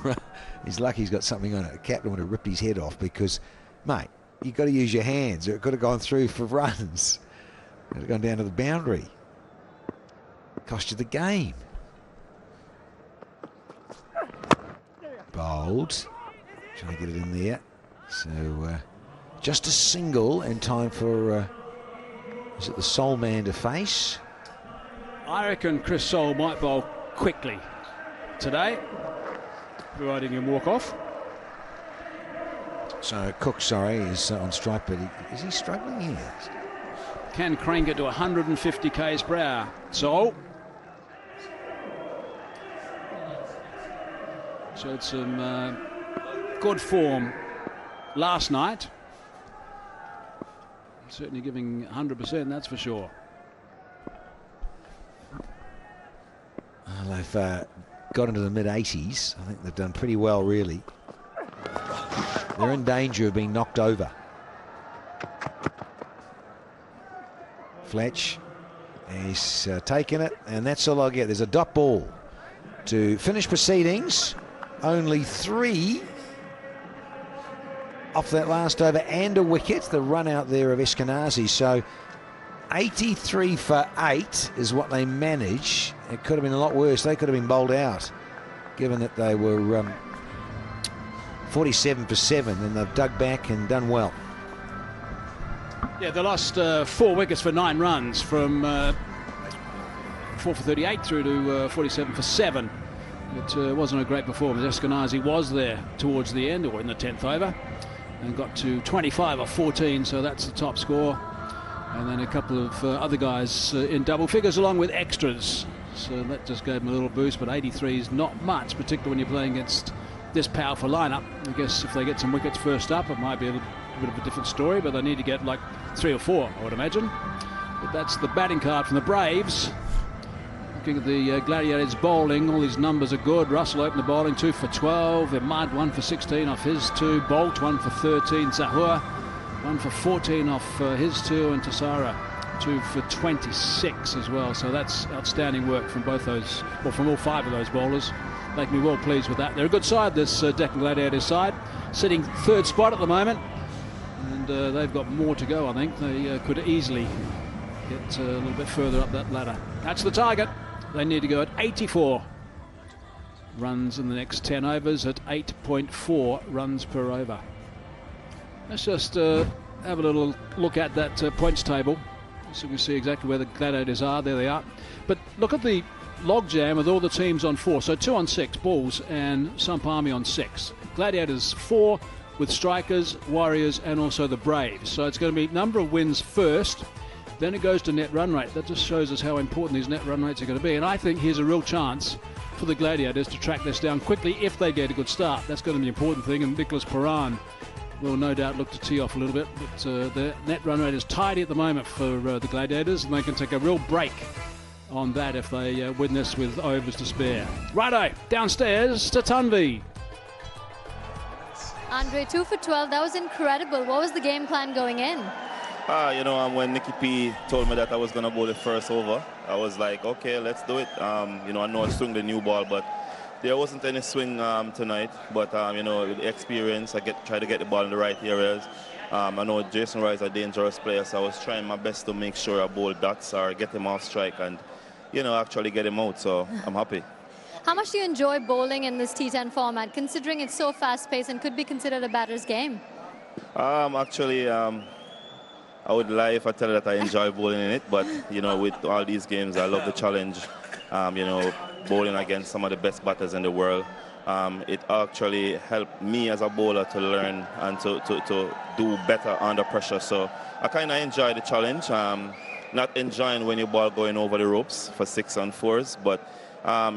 he's lucky he's got something on it. The captain would have ripped his head off because, mate, you've got to use your hands. It could have gone through for runs. It would have gone down to the boundary. Cost you the game. Bowled. Trying to get it in there. So just a single in time for, is it the Sol man to face? I reckon Chris Sol might bowl quickly today, providing him walk off. So Cook, sorry, is on strike, but is he struggling here? Can crank it to 150 k's per hour. Sol showed some good form last night. Certainly giving 100%, that's for sure. Well, they've got into the mid-80s. I think they've done pretty well, really. They're in danger of being knocked over. Fletch, he's taken it, and that's all I'll get. There's a dot ball to finish proceedings. Only 3 off that last over and a wicket. The run out there of Eskenazi. So 83 for 8 is what they manage. It could have been a lot worse. They could have been bowled out, given that they were 47 for 7, and they've dug back and done well. Yeah, they lost 4 wickets for 9 runs from 4 for 38 through to 47 for 7. It wasn't a great performance. Eskenazi was there towards the end, or in the 10th over, and got to 25 or 14, so that's the top score. And then a couple of other guys in double figures along with extras. So that just gave them a little boost, but 83 is not much, particularly when you're playing against this powerful lineup. I guess if they get some wickets first up, it might be a bit of a different story, but they need to get like 3 or 4, I would imagine. But that's the batting card from the Braves. Looking at the Gladiators bowling, all these numbers are good. Russell opened the bowling 2 for 12. Ahmad 1 for 16 off his 2. Bolt 1 for 13. Zahur 1 for 14 off his 2. And Tassara 2 for 26 as well. So that's outstanding work from both those, well, from all 5 of those bowlers. Make me well pleased with that. They're a good side, this Deccan Gladiators side, sitting 3rd spot at the moment, and they've got more to go. I think they could easily get a little bit further up that ladder. That's the target. They need to go at 84 runs in the next 10 overs at 8.4 runs per over. Let's just have a little look at that points table so we can see exactly where the Gladiators are. There they are. But look at the logjam with all the teams on 4. So 2 on 6, Bulls and Sampami on 6. Gladiators 4 with Strikers, Warriors and also the Braves. So it's going to be number of wins first, then it goes to net run rate. That just shows us how important these net run rates are going to be. And I think here's a real chance for the Gladiators to track this down quickly if they get a good start. That's going to be the important thing. And Nicholas Paran will no doubt look to tee off a little bit. But the net run rate is tidy at the moment for the Gladiators, and they can take a real break on that if they win this with overs to spare. Righto, downstairs to Tanvi. Andre, 2 for 12. That was incredible. What was the game plan going in? When Nicky P told me that I was going to bowl the first over, I was like, okay, let's do it. I know I swung the new ball, but there wasn't any swing tonight. But, with the experience, I try to get the ball in the right areas. I know Jason Roy is a dangerous player, so I was trying my best to make sure I bowl dots or get him off strike and, you know, actually get him out, so I'm happy. How much do you enjoy bowling in this T10 format, considering it's so fast-paced and could be considered a batter's game? Actually, I would lie if I tell you that I enjoy bowling in it, but, you know, with all these games, I love the challenge. You know, bowling against some of the best batters in the world. It actually helped me as a bowler to learn and to do better under pressure. So I kind of enjoy the challenge. Not enjoying when you ball going over the ropes for 6 and 4s, but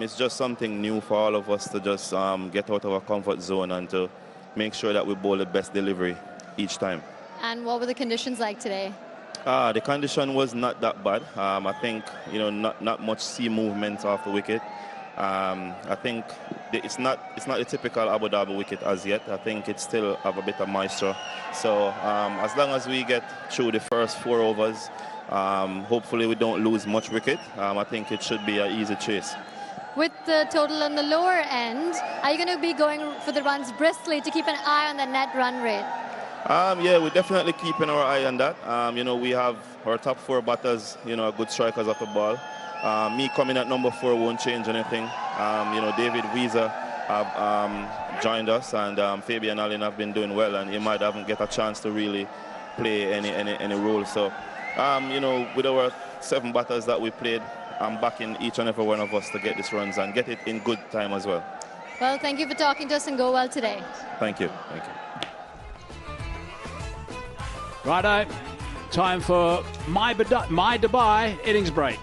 it's just something new for all of us to just get out of our comfort zone and to make sure that we bowl the best delivery each time. And what were the conditions like today? The condition was not that bad. I think, you know, not much sea movement off the wicket. I think it's not the typical Abu Dhabi wicket as yet. I think it still have a bit of moisture. So as long as we get through the first 4 overs, hopefully we don't lose much wicket. I think it should be an easy chase. With the total on the lower end, are you going to be going for the runs briskly to keep an eye on the net run rate? Yeah, we're definitely keeping our eye on that. You know, we have our top 4 batters, you know, good strikers off the ball. Me coming at number 4 won't change anything. You know, David Weezer have joined us, and Fabian Allen have been doing well, and he might haven't get a chance to really play any role. So, you know, with our 7 batters that we played, I'm backing each and every one of us to get these runs and get it in good time as well. Well, thank you for talking to us and go well today. Thank you. Thank you. Righto, time for my Dubai innings break.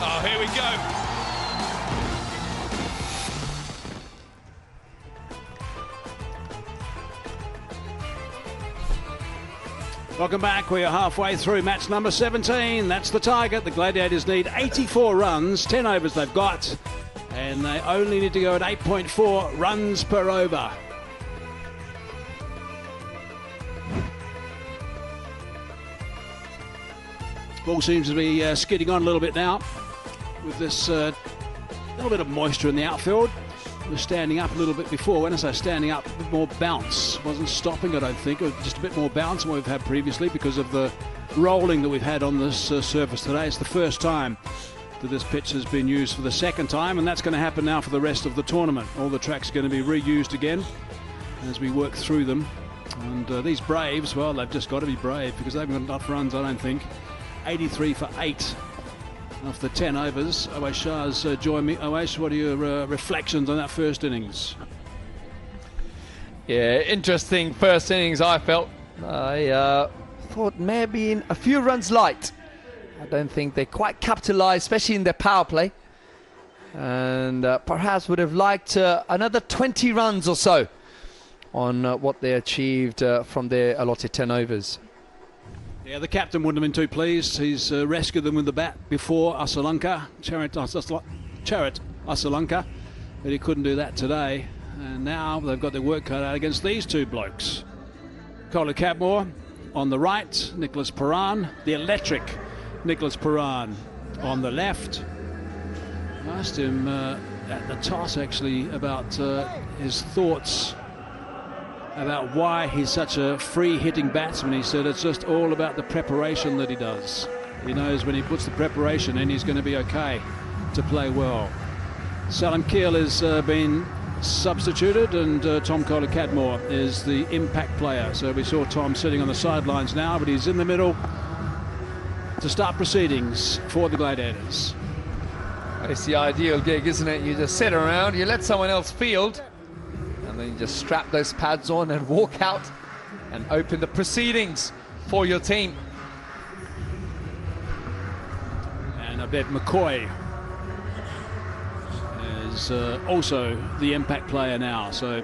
Oh, here we go. Welcome back. We are halfway through match number 17. That's the target. The Gladiators need 84 runs, 10 overs they've got, and they only need to go at 8.4 runs per over. Ball seems to be skidding on a little bit now with this little bit of moisture in the outfield. Was standing up a little bit before. When I say standing up, a bit more bounce. Wasn't stopping, I don't think. It was just a bit more bounce than what we've had previously because of the rolling that we've had on this surface today. It's the first time that this pitch has been used for the second time, and that's going to happen now for the rest of the tournament. All the tracks are going to be reused again as we work through them. And these Braves, well, they've just got to be brave because they haven't got enough runs, I don't think. 83 for 8. Off the 10 overs. Awais Shah's joined me. Awais, what are your reflections on that first innings? Yeah, interesting first innings, I felt. I thought maybe in a few runs light. I don't think they quite capitalised, especially in their power play. And perhaps would have liked another 20 runs or so on what they achieved from their allotted 10 overs. Yeah, the captain wouldn't have been too pleased. He's rescued them with the bat before Asalanka, Charit Asalanka, but he couldn't do that today. And now they've got their work cut out against these two blokes. Kola Cadmore on the right, Nicholas Paran, the electric Nicholas Paran on the left. I asked him at the toss actually about his thoughts about why he's such a free-hitting batsman. He said it's just all about the preparation that he does. He knows when he puts the preparation in, he's going to be okay to play well. Salim Keel has been substituted, and Tom Kola Cadmore is the impact player. So we saw Tom sitting on the sidelines now, but he's in the middle to start proceedings for the Gladiators. It's the ideal gig, isn't it? You just sit around, you let someone else field, and then you just strap those pads on and walk out and open the proceedings for your team. And I bet McCoy is also the impact player now. So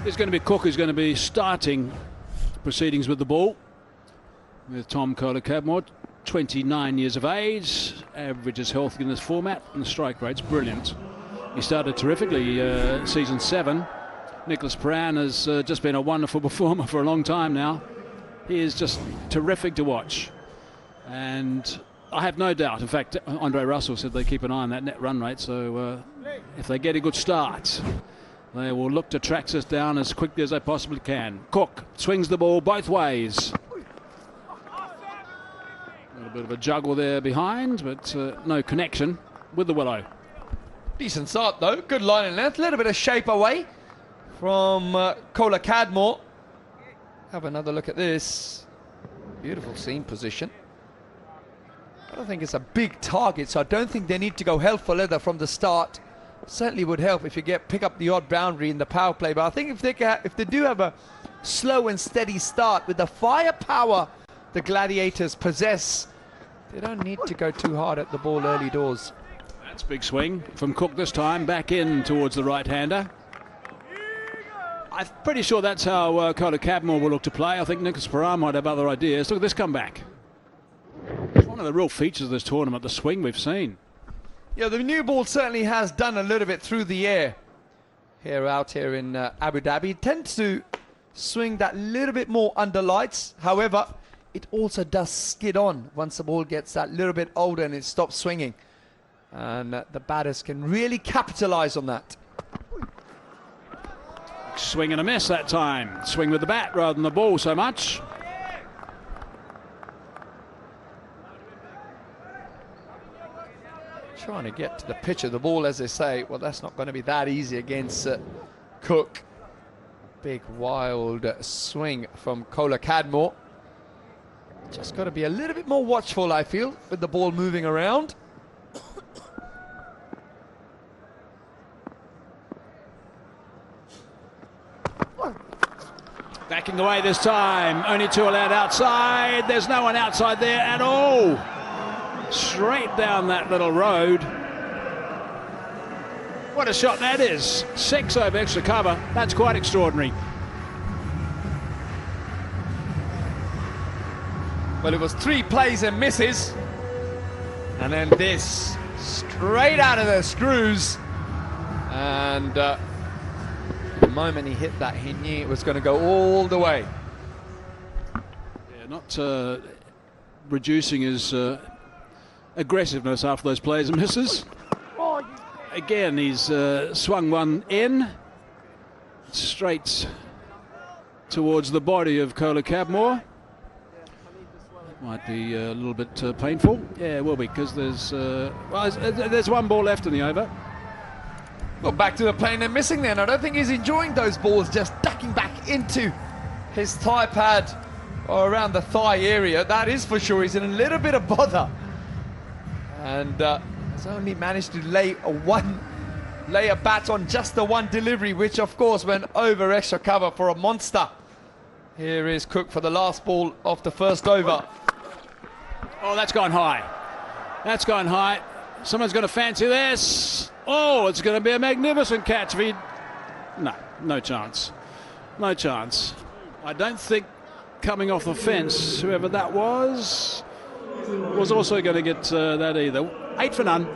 it's going to be Cook who's going to be starting proceedings with the ball, with Tom Kola Cadmore, 29 years of age, averages healthy in this format, and the strike rate's brilliant. He started terrifically season 7. Nicholas Paran has just been a wonderful performer for a long time now. He is just terrific to watch. And I have no doubt, in fact, Andre Russell said they keep an eye on that net run rate, so if they get a good start, they will look to track this down as quickly as they possibly can. Cook swings the ball both ways. A little bit of a juggle there behind, but no connection with the willow. Decent start though, good line and length, a little bit of shape away from Kola Cadmore. Have another look at this. Beautiful seam position. I don't think it's a big target, so I don't think they need to go hell for leather from the start. Certainly would help if you pick up the odd boundary in the power play, but I think if they do have a slow and steady start with the firepower the Gladiators possess, they don't need to go too hard at the ball early doors. That's a big swing from Cook this time, back in towards the right-hander. I'm pretty sure that's how Kola Cadmore will look to play. I think Nicholas Paran might have other ideas. Look at this comeback. It's one of the real features of this tournament, the swing we've seen. Yeah, the new ball certainly has done a little bit through the air out here in Abu Dhabi. It tends to swing that little bit more under lights. However, it also does skid on once the ball gets that little bit older and it stops swinging. And the batters can really capitalize on that. Swing and a miss that time. Swing with the bat rather than the ball so much. Trying to get to the pitch of the ball, as they say. Well, that's not going to be that easy against Cook. Big wild swing from Kola Cadmore. Just got to be a little bit more watchful, I feel, with the ball moving around. Back backing away this time. Only 2 allowed outside. There's no one outside there at all. Straight down that little road. What a shot that is. 6 over extra cover. That's quite extraordinary. Well, it was 3 plays and misses. And then this, straight out of the screws. And the moment he hit that, he knew it was going to go all the way. Yeah, not reducing his aggressiveness after those plays and misses. Again, he's swung one in, straight towards the body of Kola Cabmore. Might be a little bit painful. Yeah, it will be, because there's 1 ball left in the over. Well, back to the playing and missing then. I don't think he's enjoying those balls, just ducking back into his thigh pad or around the thigh area. That is for sure. He's in a little bit of bother. And he's only managed to lay a bat on just the 1 delivery, which of course went over extra cover for a monster. Here is Cook for the last ball of the first over. Oh, that's gone high. That's gone high. Someone's going to fancy this. Oh, it's going to be a magnificent catch. No chance. No chance. I don't think coming off the fence, whoever that was also going to get that either. 8 for none.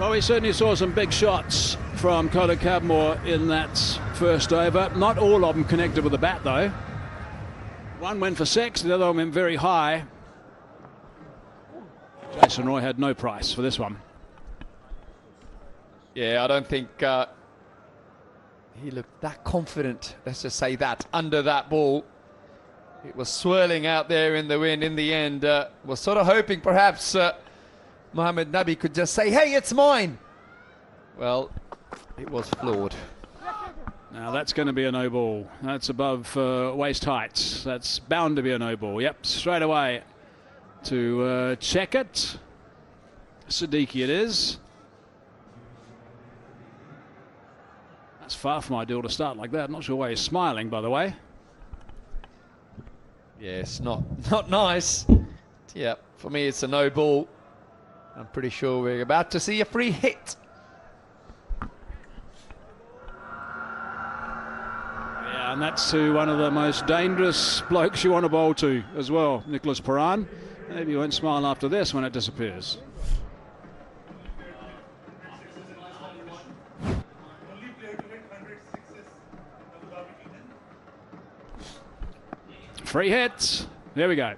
Well, we certainly saw some big shots from Kola Cabmore in that first over. Not all of them connected with the bat, though. One went for 6, the other one went very high. Jason Roy had no price for this one. Yeah, I don't think he looked that confident, let's just say that, under that ball. It was swirling out there in the wind in the end. Was sort of hoping perhaps Mohamed Nabi could just say, hey, it's mine. Well, it was flawed. Now that's going to be a no ball. That's above waist height. That's bound to be a no ball. Yep, straight away to check it. Siddiqui it is. That's far from ideal to start like that. Not sure why he's smiling, by the way. Yes, not nice. Yeah, for me it's a no ball. I'm pretty sure we're about to see a free hit. Yeah, and that's to one of the most dangerous blokes you want to bowl to as well, Nicholas Paran. Maybe you won't smile after this when it disappears. Free hit. There we go.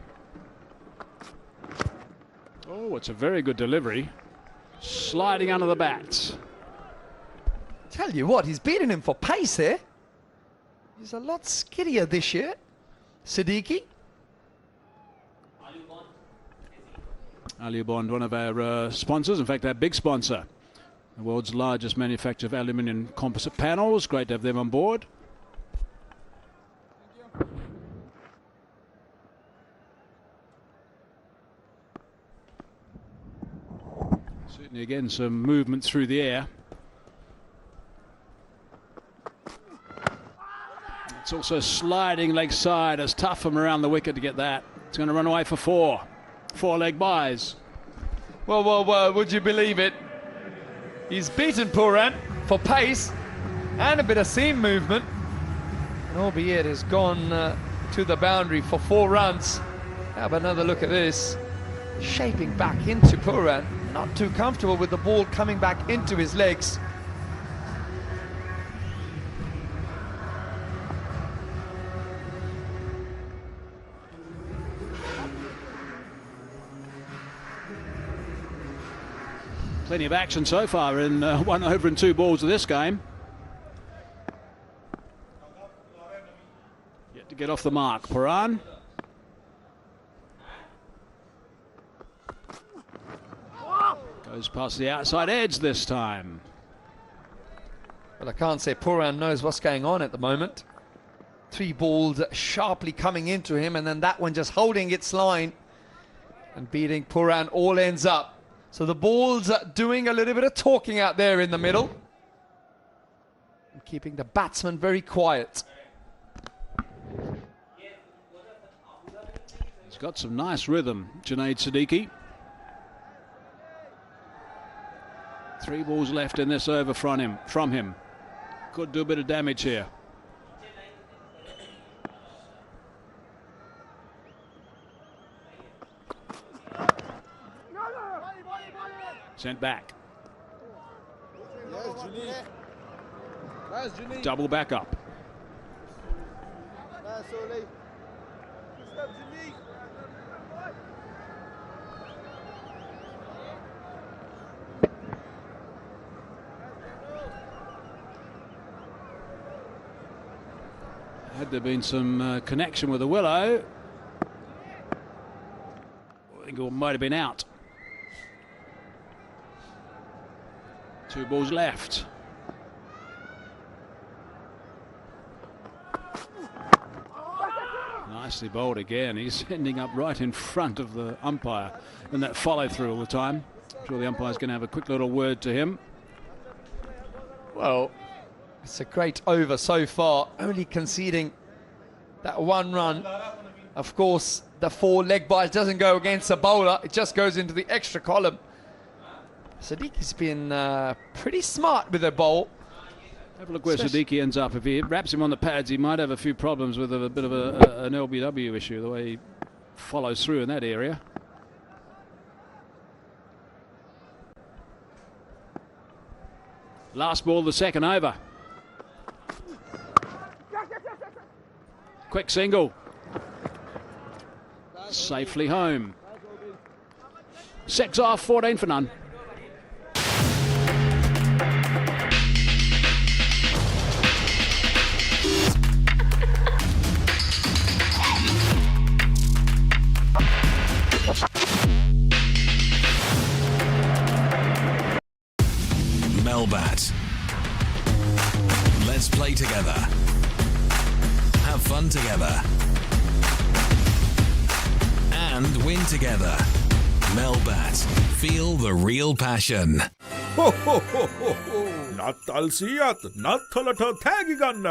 Oh, it's a very good delivery. Sliding under the bat. Tell you what, he's beaten him for pace here. He's a lot skiddier this year. Siddiqui. Ali Bond, one of our sponsors, in fact our big sponsor. The world's largest manufacturer of aluminium composite panels. Great to have them on board. Certainly again some movement through the air. It's also sliding leg side. It's tough from around the wicket to get that. It's going to run away for 4. 4 leg byes. Well, would you believe it? He's beaten Puran for pace and a bit of seam movement. And albeit has gone to the boundary for 4 runs. Have another look at this. Shaping back into Puran. Not too comfortable with the ball coming back into his legs. Plenty of action so far in 1 over and 2 balls of this game. get off the mark. Paran. Goes past the outside edge this time. But I can't say Puran knows what's going on at the moment. 3 balls sharply coming into him, and then that one just holding its line and beating Puran all ends up. So the ball's doing a little bit of talking out there in the middle and keeping the batsman very quiet. He's got some nice rhythm, Junaid Siddiqui. 3 balls left in this over from him. Could do a bit of damage here. Sent back. Double back up. Had there been some connection with the willow, I think it might have been out. 2 balls left. Nicely bowled again. He's ending up right in front of the umpire and that follow through all the time. I'm sure the umpire's going to have a quick little word to him. Well, it's a great over so far, only conceding that 1 run. Of course, the 4 leg byes doesn't go against the bowler, it just goes into the extra column. Siddiqui's been pretty smart with the bowl. Have a look where Siddiqui ends up. If he wraps him on the pads, he might have a few problems with a bit of an LBW issue, the way he follows through in that area. Last ball of the second over. Quick single. Safely home. 6 off, 14 for none. Melbat. Let's play together. Have fun together. And win together. Melbat. Feel the real passion. Ho ho ho ho ho! නත්තල් සියත් නත්තලට තෑගි ගන්න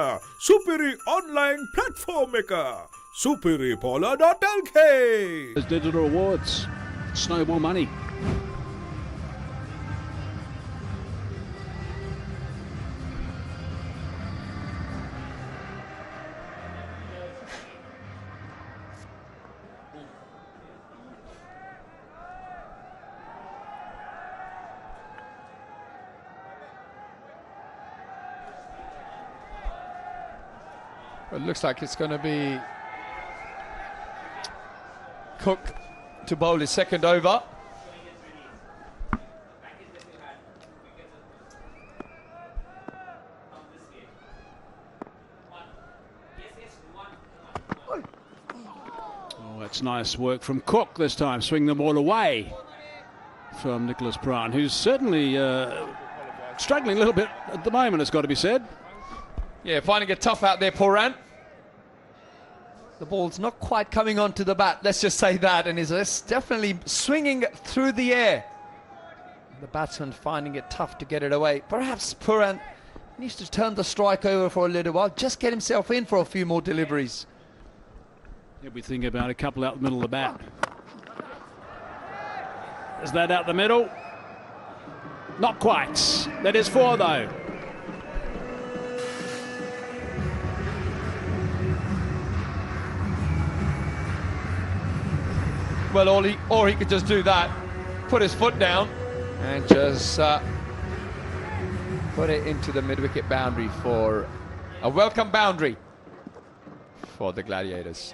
සුපිරි online platform එක superipola.lk. Digital awards, snowball money. It looks like it's going to be Cook to bowl his second over. Oh, that's nice work from Cook this time. Swing the ball away from Nicholas Pran, who's certainly struggling a little bit at the moment, it's got to be said. Yeah, finding it tough out there, Puran. The ball's not quite coming onto the bat, let's just say that, and is definitely swinging through the air. The batsman finding it tough to get it away. Perhaps Puran needs to turn the strike over for a little while, just get himself in for a few more deliveries. He'll be thinking about a couple out the middle of the bat. Is that out the middle? Not quite. That is 4 though. Well, or he could just do that, put his foot down and just put it into the mid-wicket boundary for a welcome boundary for the Gladiators.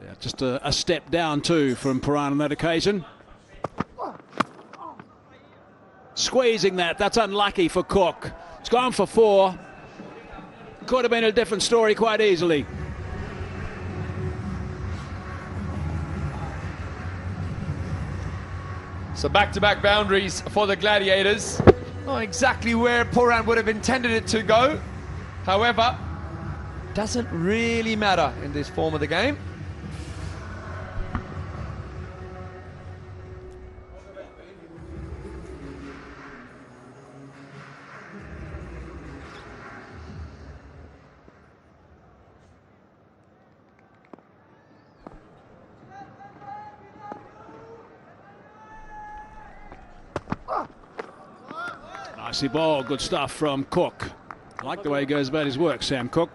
Yeah, just a step down too from Puran on that occasion. Squeezing that, that's unlucky for Cook. It's gone for 4. Could have been a different story quite easily. So back-to-back boundaries for the Gladiators. Not exactly where Pooran would have intended it to go. However, doesn't really matter in this form of the game. Nicely ball, good stuff from Cook. I like the way he goes about his work, Sam Cook.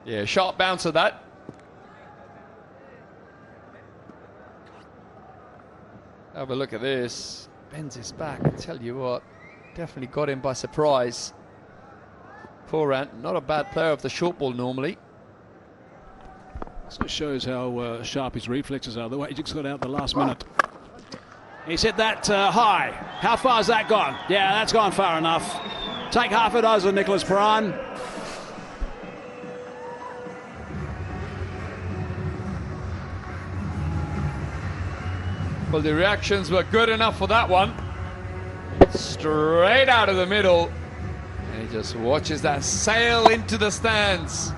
Yeah, sharp bounce of that. Have a look at this. Bends his back, I tell you what. Definitely got him by surprise. Pooran, not a bad player of the short ball normally. So it shows how sharp his reflexes are, the way he just got out the last minute. He's hit that high. How far's that gone? Yeah, that's gone far enough. Take half a dozen, Nicholas Pooran. Well, the reactions were good enough for that one. Straight out of the middle. And he just watches that sail into the stands.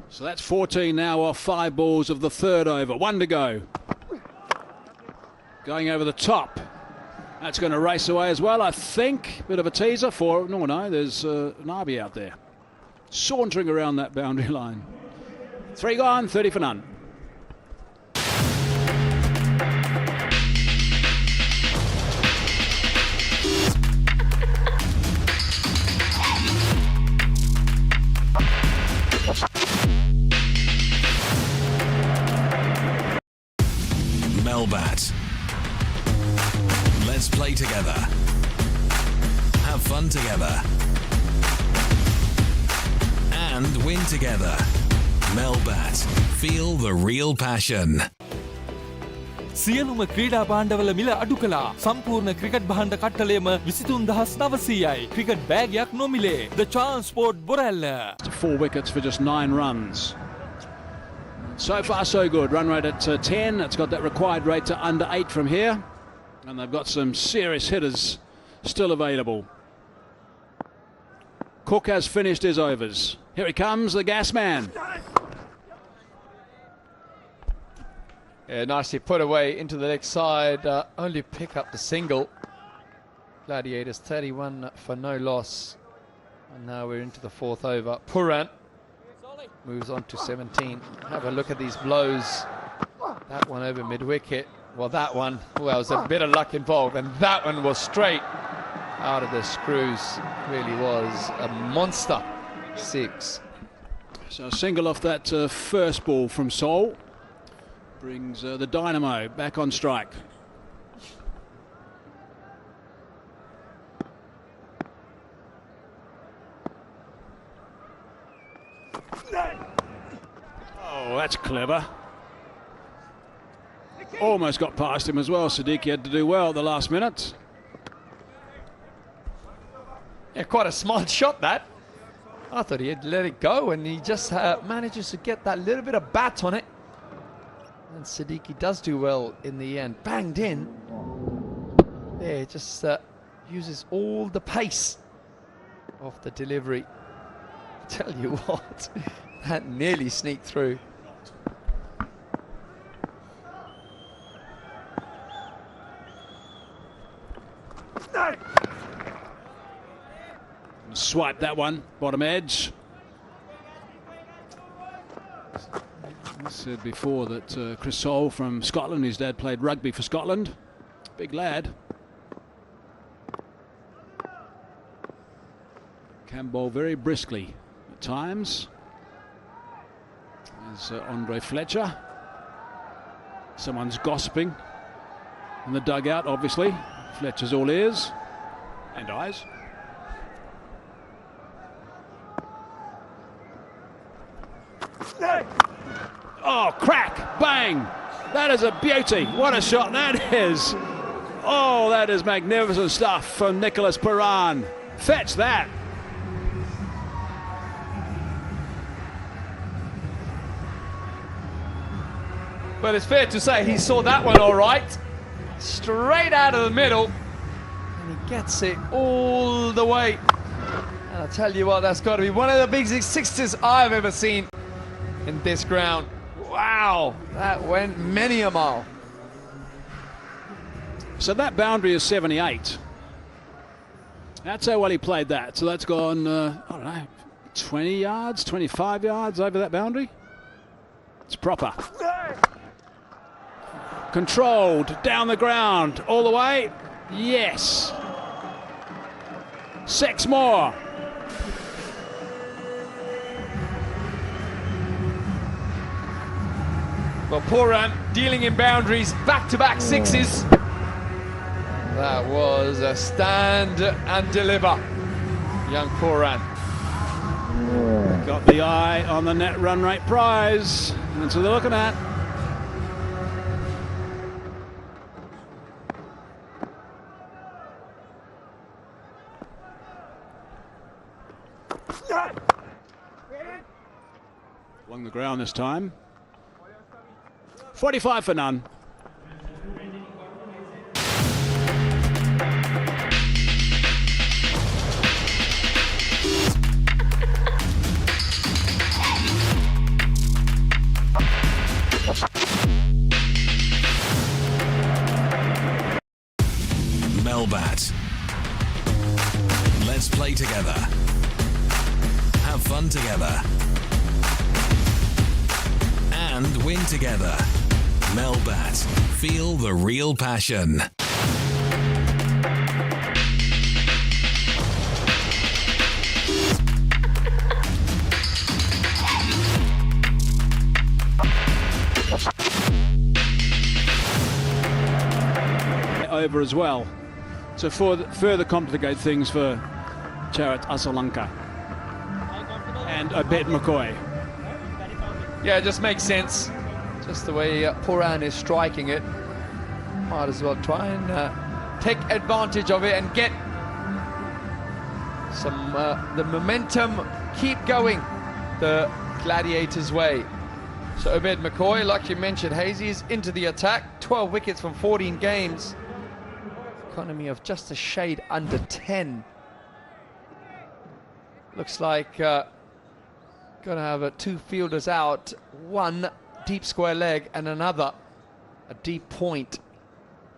So that's 14 now off 5 balls of the third over. 1 to go. Going over the top. That's going to race away as well, I think. Bit of a teaser for... No, there's Nabi out there. Sauntering around that boundary line. 3 gone, 30 for none. Melbat. Let's play together. Have fun together. And win together. Melbat. Feel the real passion. සියලුම ක්‍රීඩා භාණ්ඩවල මිල අඩු කළා. සම්පූර්ණ cricket භාණ්ඩ කට්ටලයම 23900යි. Cricket බෑගයක් නොමිලේ. The Transport Borella. 4 wickets for just 9 runs. So far so good. Run rate at 10. It's got that required rate to under 8 from here. And they've got some serious hitters still available. Cook has finished his overs. Here he comes, the gas man. Yeah, nicely put away into the leg side. Only pick up the single. Gladiators 31 for no loss. And now we're into the 4th over. Pooran moves on to 17. Have a look at these blows. That one over mid-wicket. Well, that one, well, was a bit of luck involved. And that one was straight out of the screws. Really was a monster 6. So a single off that first ball from Sol. Brings the Dynamo back on strike. Oh, that's clever. Almost got past him as well. Siddiqui had to do well at the last minute. Yeah, quite a smart shot that. I thought he had let it go, and he just manages to get that little bit of bat on it. And Siddiqui does do well in the end. Banged in. Yeah, just uses all the pace of the delivery. I tell you what, that nearly sneaked through. Swipe that one, bottom edge. I said before that Chris Sol from Scotland, his dad played rugby for Scotland. Big lad. Can bowl very briskly at times. There's Andre Fletcher. Someone's gossiping in the dugout, obviously. Fletcher's all ears and eyes. Oh, crack, bang. That is a beauty. What a shot that is. Oh, that is magnificent stuff from Nicholas Perran. Fetch that. Well, it's fair to say he saw that one all right. Straight out of the middle. And he gets it all the way. And I'll tell you what, that's got to be one of the biggest sixes I've ever seen in this ground. Wow, that went many a mile. So that boundary is 78. That's how well he played that. So that's gone, I don't know, 20 yards, 25 yards over that boundary. It's proper. Controlled, down the ground, all the way. Yes. 6 more. Well, Perran dealing in boundaries, back-to-back sixes. That was a stand and deliver. Young Perran. Got the eye on the net run rate prize. That's what they're looking at. Along the ground this time. 45 for none. Melbat. Let's play together. Have fun together. And win together. Melbat. Feel the real passion. Over as well to further complicate things for Charat Asalanka and Abed McCoy. Yeah, it just makes sense. Just the way Perran is striking it. Might as well try and take advantage of it and get some the momentum, keep going the Gladiators' way. So Abed McCoy, like you mentioned, Hazy is into the attack. 12 wickets from 14 games. Economy of just a shade under 10. Looks like gonna have 2 fielders out, one deep square leg and another a deep point.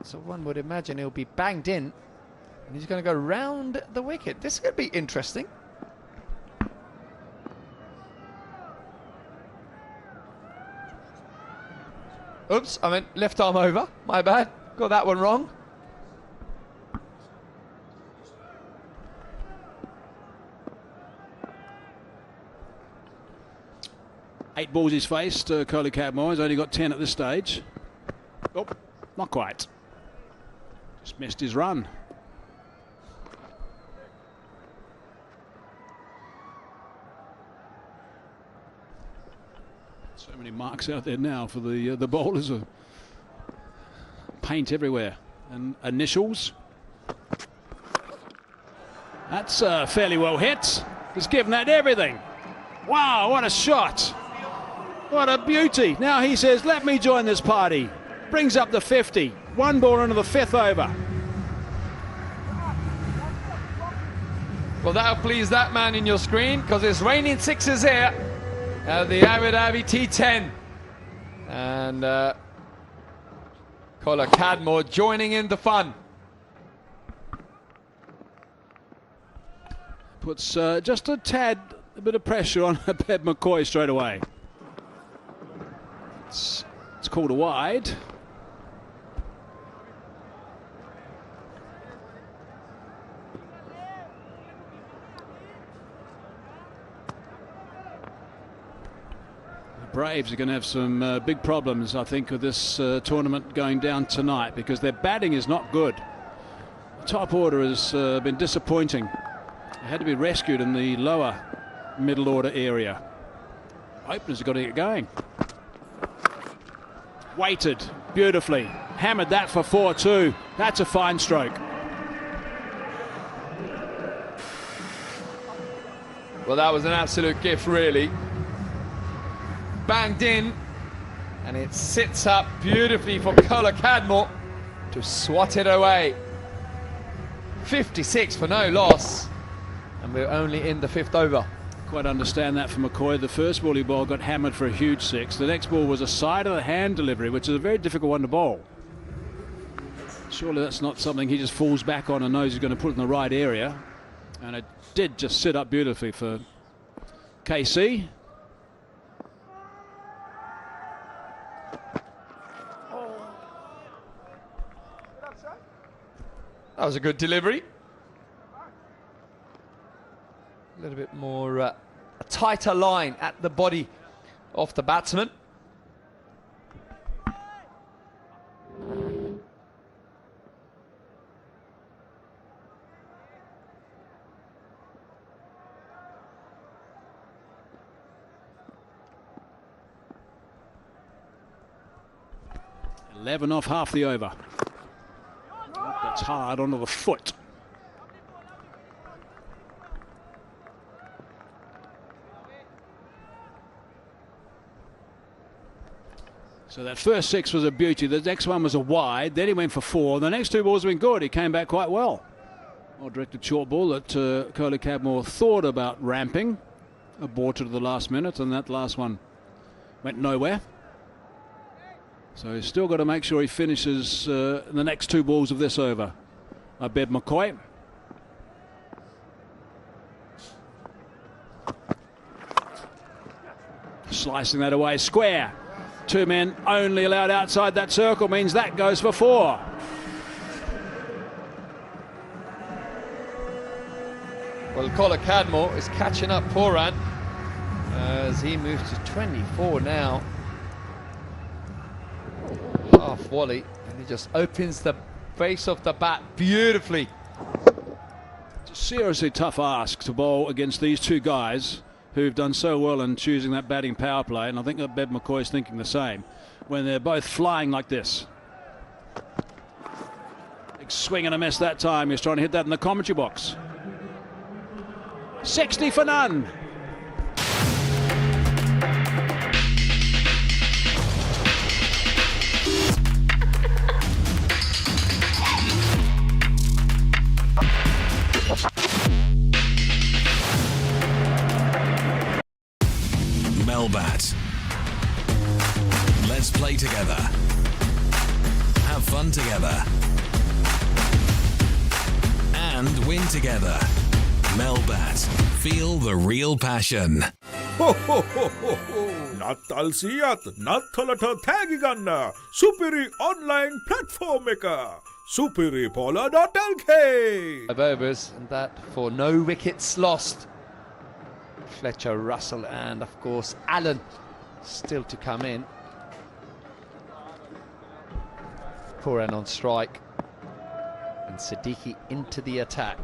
So one would imagine he'll be banged in and he's going to go round the wicket. This is going to be interesting. Oops, I meant left arm over. My bad. Got that one wrong. Eight balls he's faced. Kohli Cadmore has only got 10 at this stage. Oh, not quite. Just missed his run. So many marks out there now for the bowlers. Paint everywhere. And initials. That's fairly well hit. He's given that everything. Wow, what a shot. What a beauty. Now he says, let me join this party. Brings up the 50. One ball into the 5th over. Well, that'll please that man in your screen because it's raining sixes here at the Abu Dhabi T10. And Kohli Cadmore joining in the fun. Puts just a bit of pressure on Abed McCoy straight away. It's called a wide. The Braves are going to have some big problems, I think, with this tournament going down tonight because their batting is not good. The top order has been disappointing. They had to be rescued in the lower middle order area. Openers have got to get going. Weighted beautifully. Hammered that for 4-2. That's a fine stroke. Well, that was an absolute gift, really. Banged in, and it sits up beautifully for Kola Cadmore to swat it away. 56 for no loss, and we're only in the 5th over. Quite understand that from McCoy. The first ball he bowled got hammered for a huge 6. The next ball was a side of the hand delivery, which is a very difficult one to bowl. Surely that's not something he just falls back on and knows he's going to put in the right area. And it did just sit up beautifully for KC. That was a good delivery. A little bit more a tighter line at the body of the batsman. Eleven off half the over. That's hard onto the foot. So that first 6 was a beauty. The next one was a wide. Then he went for 4. The next 2 balls have been good. He came back quite well. Well-directed short ball that Kola Cadmore thought about ramping. Aborted at the last minute, and that last one went nowhere. So he's still got to make sure he finishes the next 2 balls of this over. Abed McCoy. Slicing that away square. 2 men only allowed outside that circle means that goes for 4. Well, Kola Cadmore is catching up Poran as he moves to 24 now. Half volley, and he just opens the base of the bat beautifully. It's a seriously tough ask to bowl against these 2 guys who've done so well in choosing that batting power play, and I think that Beb McCoy's thinking the same when they're both flying like this. Big swing and a miss that time. He's trying to hit that in the commentary box. 60 for none. Melbat. Let's play together. Have fun together. And win together. Melbat. Feel the real passion. නත්තල් සියත් නත්තලට තෑගි ගන්න සුපිරි online platform එක superipola.lk. Overs, and that for no wickets lost. Fletcher, Russell, and of course Allen still to come in. Poran on strike, and Siddiqui into the attack.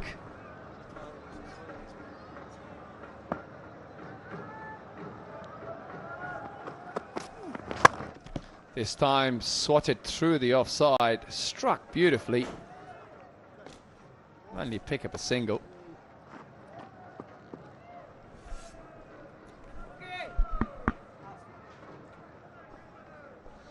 This time swatted through the offside, struck beautifully. Only pick up a single.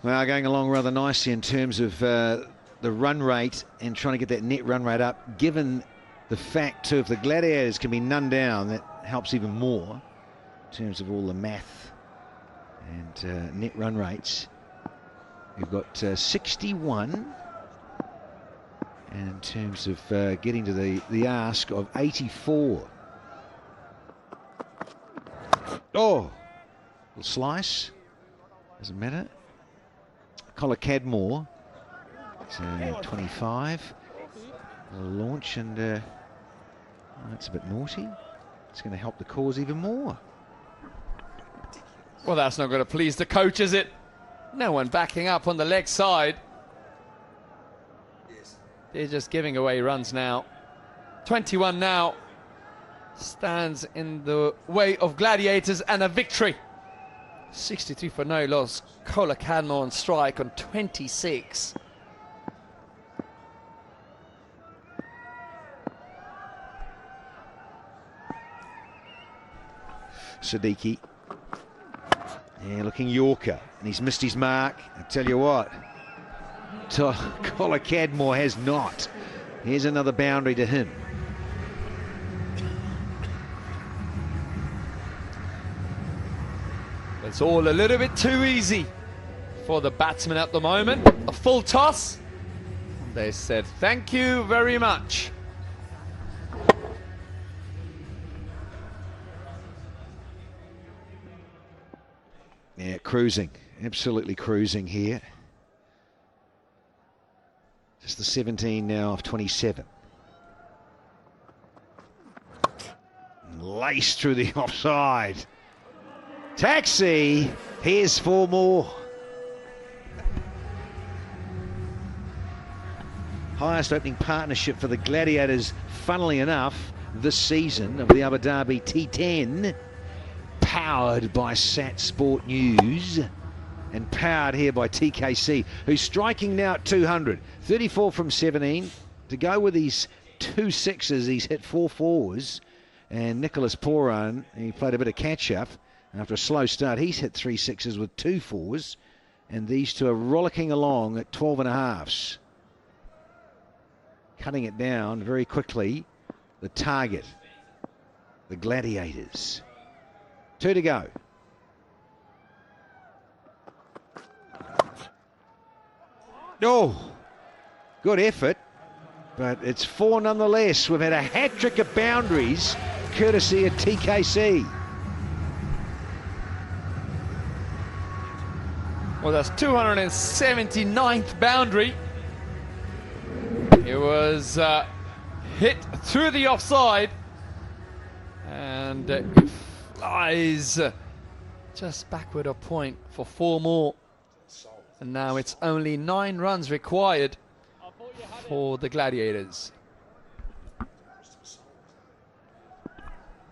Well, going along rather nicely in terms of the run rate and trying to get that net run rate up. Given the fact too, if the Gladiators can be none down, that helps even more in terms of all the math and net run rates. We've got 61, and in terms of getting to the ask of 84. Oh, little slice, doesn't matter. Kola Cadmore, so 25. A launch, and that's a bit naughty. It's going to help the cause even more. Well, that's not going to please the coach, is it? No one backing up on the leg side. They're just giving away runs now. 21 now stands in the way of Gladiators and a victory 63 for no loss. Kola Cadmore on strike on 26. Siddiqui. Yeah, looking Yorker, and he's missed his mark. I tell you what, Kola Cadmore has not. Here's another boundary to him. It's all a little bit too easy for the batsman at the moment. A full toss. They said thank you very much. Yeah, cruising, absolutely cruising here. Just the 17 now of 27. Laced through the offside. Taxi, here's 4 more. Highest opening partnership for the Gladiators, funnily enough, this season of the Abu Dhabi T10. Powered by Sat Sport News and powered here by TKC, who's striking now at 200. 34 from 17. To go with these 2 sixes, he's hit 4 fours. And Nicholas Poran, he played a bit of catch-up. After a slow start, he's hit 3 sixes with 2 fours. And these two are rollicking along at 12 and a halves. Cutting it down very quickly. The target, the Gladiators. 2 to go. Oh, good effort, but it's 4 nonetheless. We've had a hat-trick of boundaries, courtesy of TKC. Well, that's 279th boundary. It was hit through the offside, and it flies just backward a point for 4 more. And now it's only 9 runs required for the Gladiators.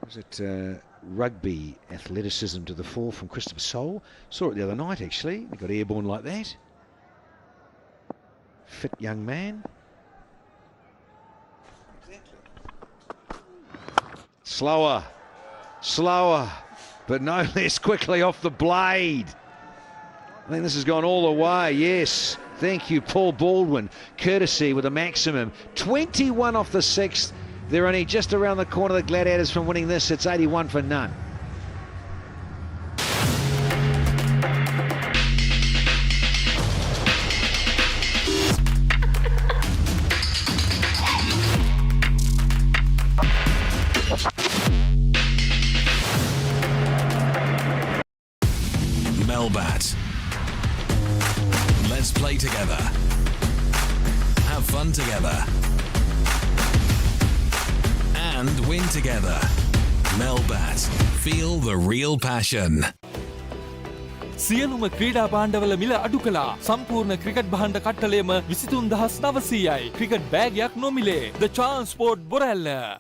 Was it rugby athleticism to the fore from Christopher Soul? Saw it the other night, actually. He got airborne like that. Fit young man. Slower, slower, but no less quickly off the blade. I think this has gone all the way, yes. Thank you, Paul Baldwin. Courtesy with a maximum. 21 off the 6th. They're only just around the corner, the Gladiators, from winning this. It's 81 for none. Melbat. Let's play together. Have fun together. And win together. Melbat. Feel the real passion. සියලුම ක්‍රීඩා භාණ්ඩවල මිල අඩු කළා. සම්පූර්ණ cricket භාණ්ඩ කට්ටලයම 23900යි. Cricket බෑගයක් නොමිලේ. The Transport Borella.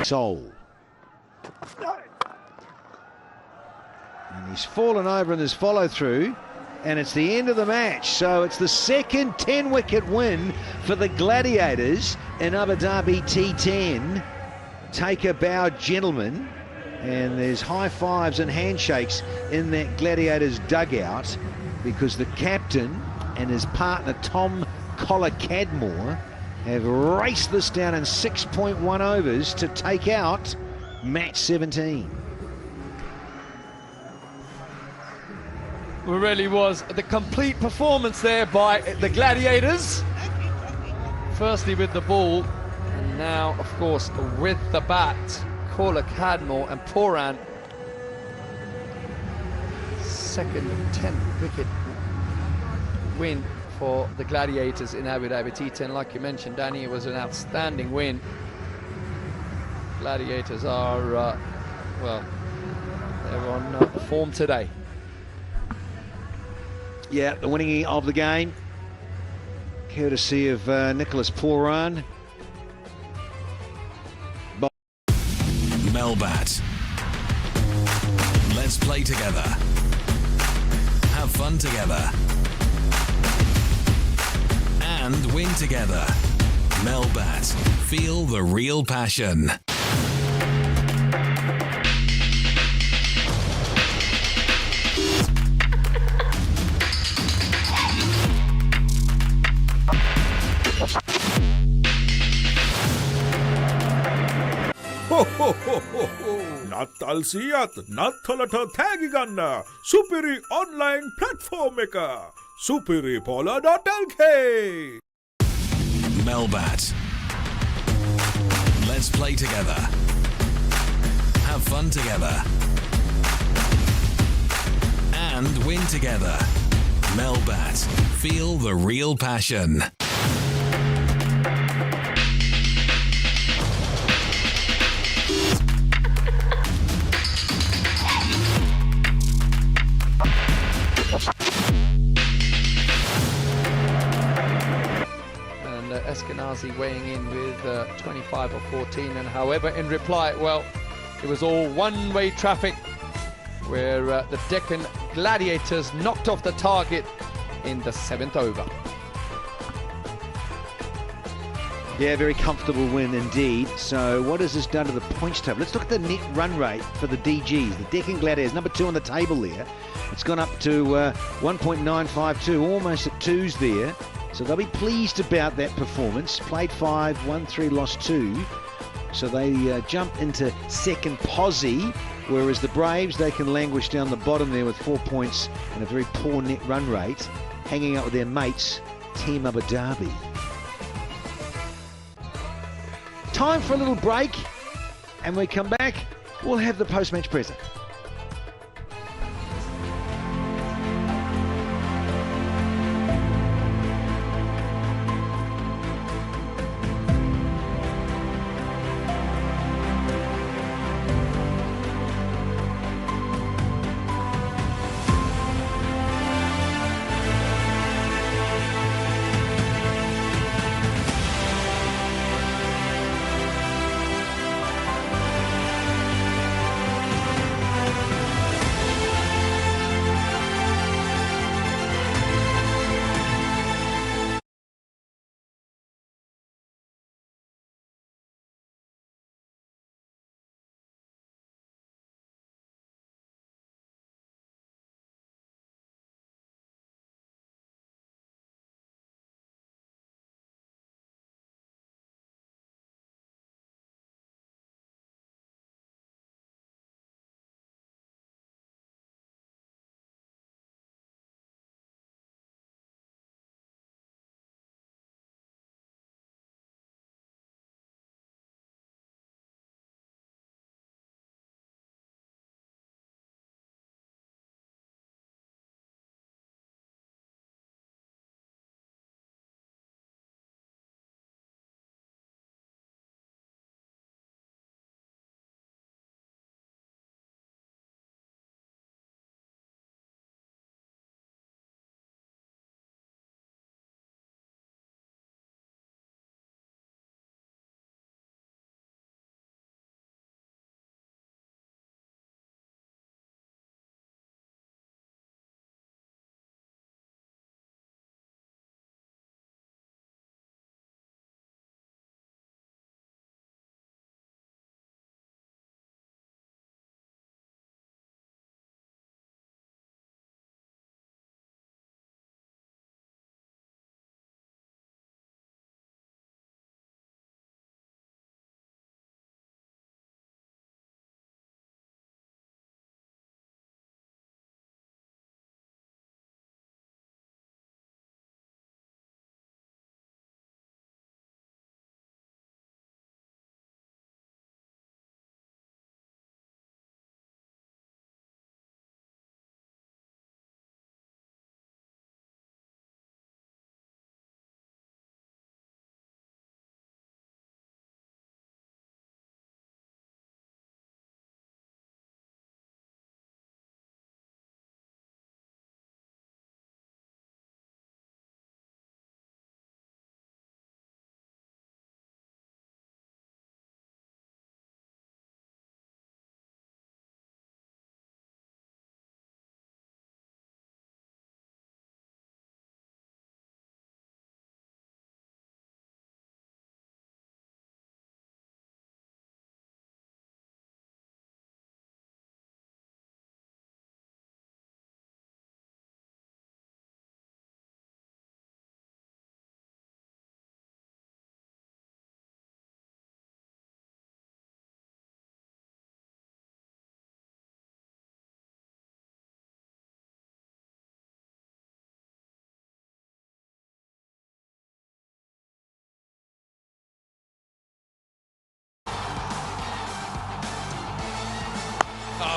Soul. And he's fallen over in this follow through, and it's the end of the match. So it's the second 10-wicket win for the Gladiators in Abu Dhabi T10. Take a bow, gentlemen. And there's high fives and handshakes in that Gladiators dugout, because the captain and his partner Tom Kola Cadmore have raced this down in 6.1 overs to take out match 17. It really was the complete performance there by the Gladiators. Firstly with the ball, and now, of course, with the bat. Kola Cadmore and Poran. Second 10th wicket win for the Gladiators in Abu Dhabi T10. Like you mentioned, Danny, it was an outstanding win. Gladiators are, well, they're on form today. Yeah, the winning of the game, courtesy of Nicholas Poran. Melbat. Let's play together. Have fun together. And win together. Melbat. Feel the real passion. නත්තල් සියත් නත්තලට තෑගි ගන්න සුපිරි online platform එක superipola.lk. Melbat. Let's play together. Have fun together. And win together. Melbat. Feel the real passion. Eskenazi weighing in with 25 or 14, and however in reply, well, it was all one-way traffic where the Deccan Gladiators knocked off the target in the 7th over. Yeah, very comfortable win indeed. So what has this done to the points table? Let's look at the net run rate for the DGs, the Deccan Gladiators, number 2 on the table there. It's gone up to 1.952, almost at 2s there. So they'll be pleased about that performance. Played 5, won 3, lost 2. So they jump into second posse, whereas the Braves, they can languish down the bottom there with 4 points and a very poor net run rate, hanging out with their mates, Team Abu Dhabi. Time for a little break, and when we come back, we'll have the post-match presser.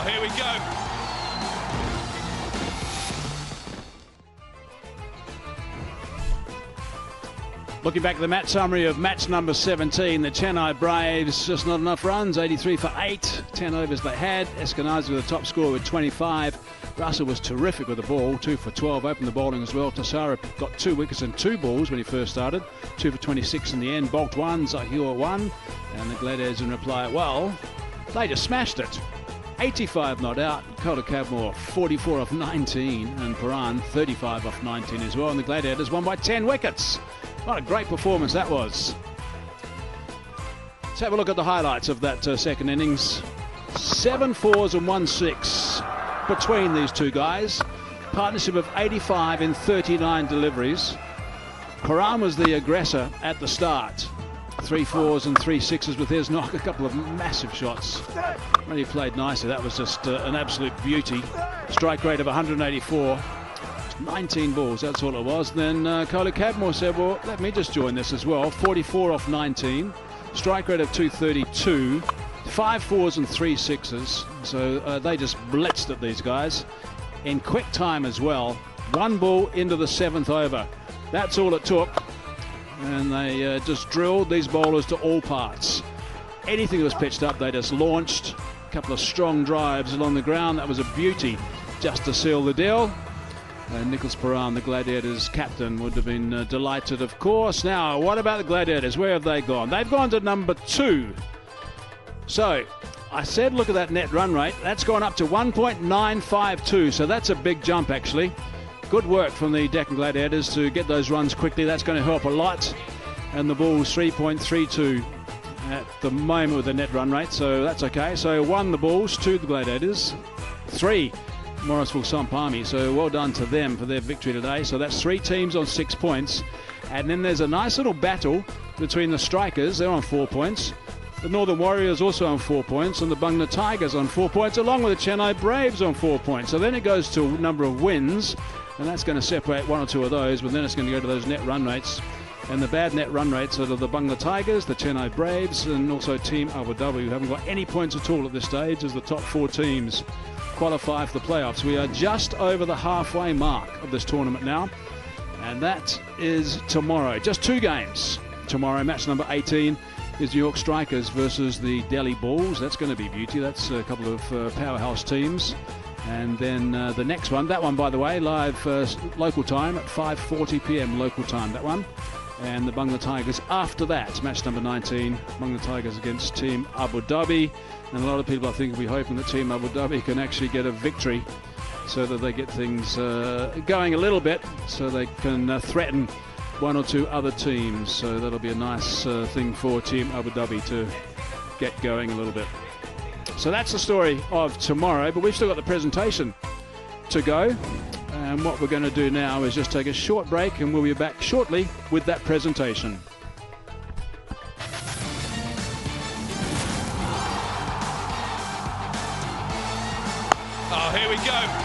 here we go. Looking back at the match summary of match number 17, the Chennai Braves, just not enough runs, 83 for 8, 10 overs they had. Eskenazi with the top score with 25. Russell was terrific with the ball, 2 for 12, opened the bowling as well. Tassara got 2 wickets and 2 balls when he first started, 2 for 26 in the end. Bulked 1, Zahir 1, and the Gladiators in reply, well, they just smashed it. 85 not out, Calder Cavmore 44 off 19, and Paran 35 off 19 as well, and the Gladiators won by 10 wickets. What a great performance that was. Let's have a look at the highlights of that second innings. 7 fours and 1 6 between these two guys. Partnership of 85 in 39 deliveries. Paran was the aggressor at the start. 3 fours and 3 sixes with his knock, a couple of massive shots. Really played nicely. That was just an absolute beauty. Strike rate of 184. 19 balls, that's all it was. Then Calder Cavmore said, well, let me just join this as well. 44 off 19. Strike rate of 232. 5 fours and 3 sixes. So they just blitzed at these guys in quick time as well. 1 ball into the 7th over. That's all it took. And they just drilled these bowlers to all parts. Anything that was pitched up, they just launched. A couple of strong drives along the ground. That was a beauty just to seal the deal. Nicholas Paran, the Gladiators captain, would have been delighted, of course. Now, what about the Gladiators? Where have they gone? They've gone to number 2. So, I said look at that net run rate. That's gone up to 1.952, so that's a big jump, actually. Good work from the Deccan Gladiators to get those runs quickly. That's going to help a lot. And the Bulls 3.32 at the moment with the net run rate, so that's okay. So 1 the Bulls, 2 the Gladiators, 3 Morrisville Sampami. So well done to them for their victory today. So that's 3 teams on 6 points. And then there's a nice little battle between the Strikers. They're on 4 points. The Northern Warriors also on 4 points, and the Bungna Tigers on 4 points, along with the Chennai Braves on 4 points. So then it goes to a number of wins, and that's going to separate 1 or 2 of those, but then it's going to go to those net run rates. And the bad net run rates are the Bungla Tigers, the Chennai Braves, and also Team Abu Dhabi, who haven't got any points at all at this stage, as the top 4 teams qualify for the playoffs. We are just over the halfway mark of this tournament now, and that is tomorrow. Just 2 games tomorrow. Match number 18 is New York Strikers versus the Delhi Bulls. That's going to be beauty. That's a couple of powerhouse teams. And then the next one, that one, by the way, live local time at 5:40 p.m. local time, that one. And the Bungla Tigers after that, match number 19, Bungla Tigers against Team Abu Dhabi. And a lot of people, I think, will be hoping that Team Abu Dhabi can actually get a victory so that they get things going a little bit, so they can threaten 1 or 2 other teams. So that'll be a nice thing for Team Abu Dhabi to get going a little bit. So that's the story of tomorrow, but we've still got the presentation to go. And what we're going to do now is just take a short break, and we'll be back shortly with that presentation. Oh, here we go.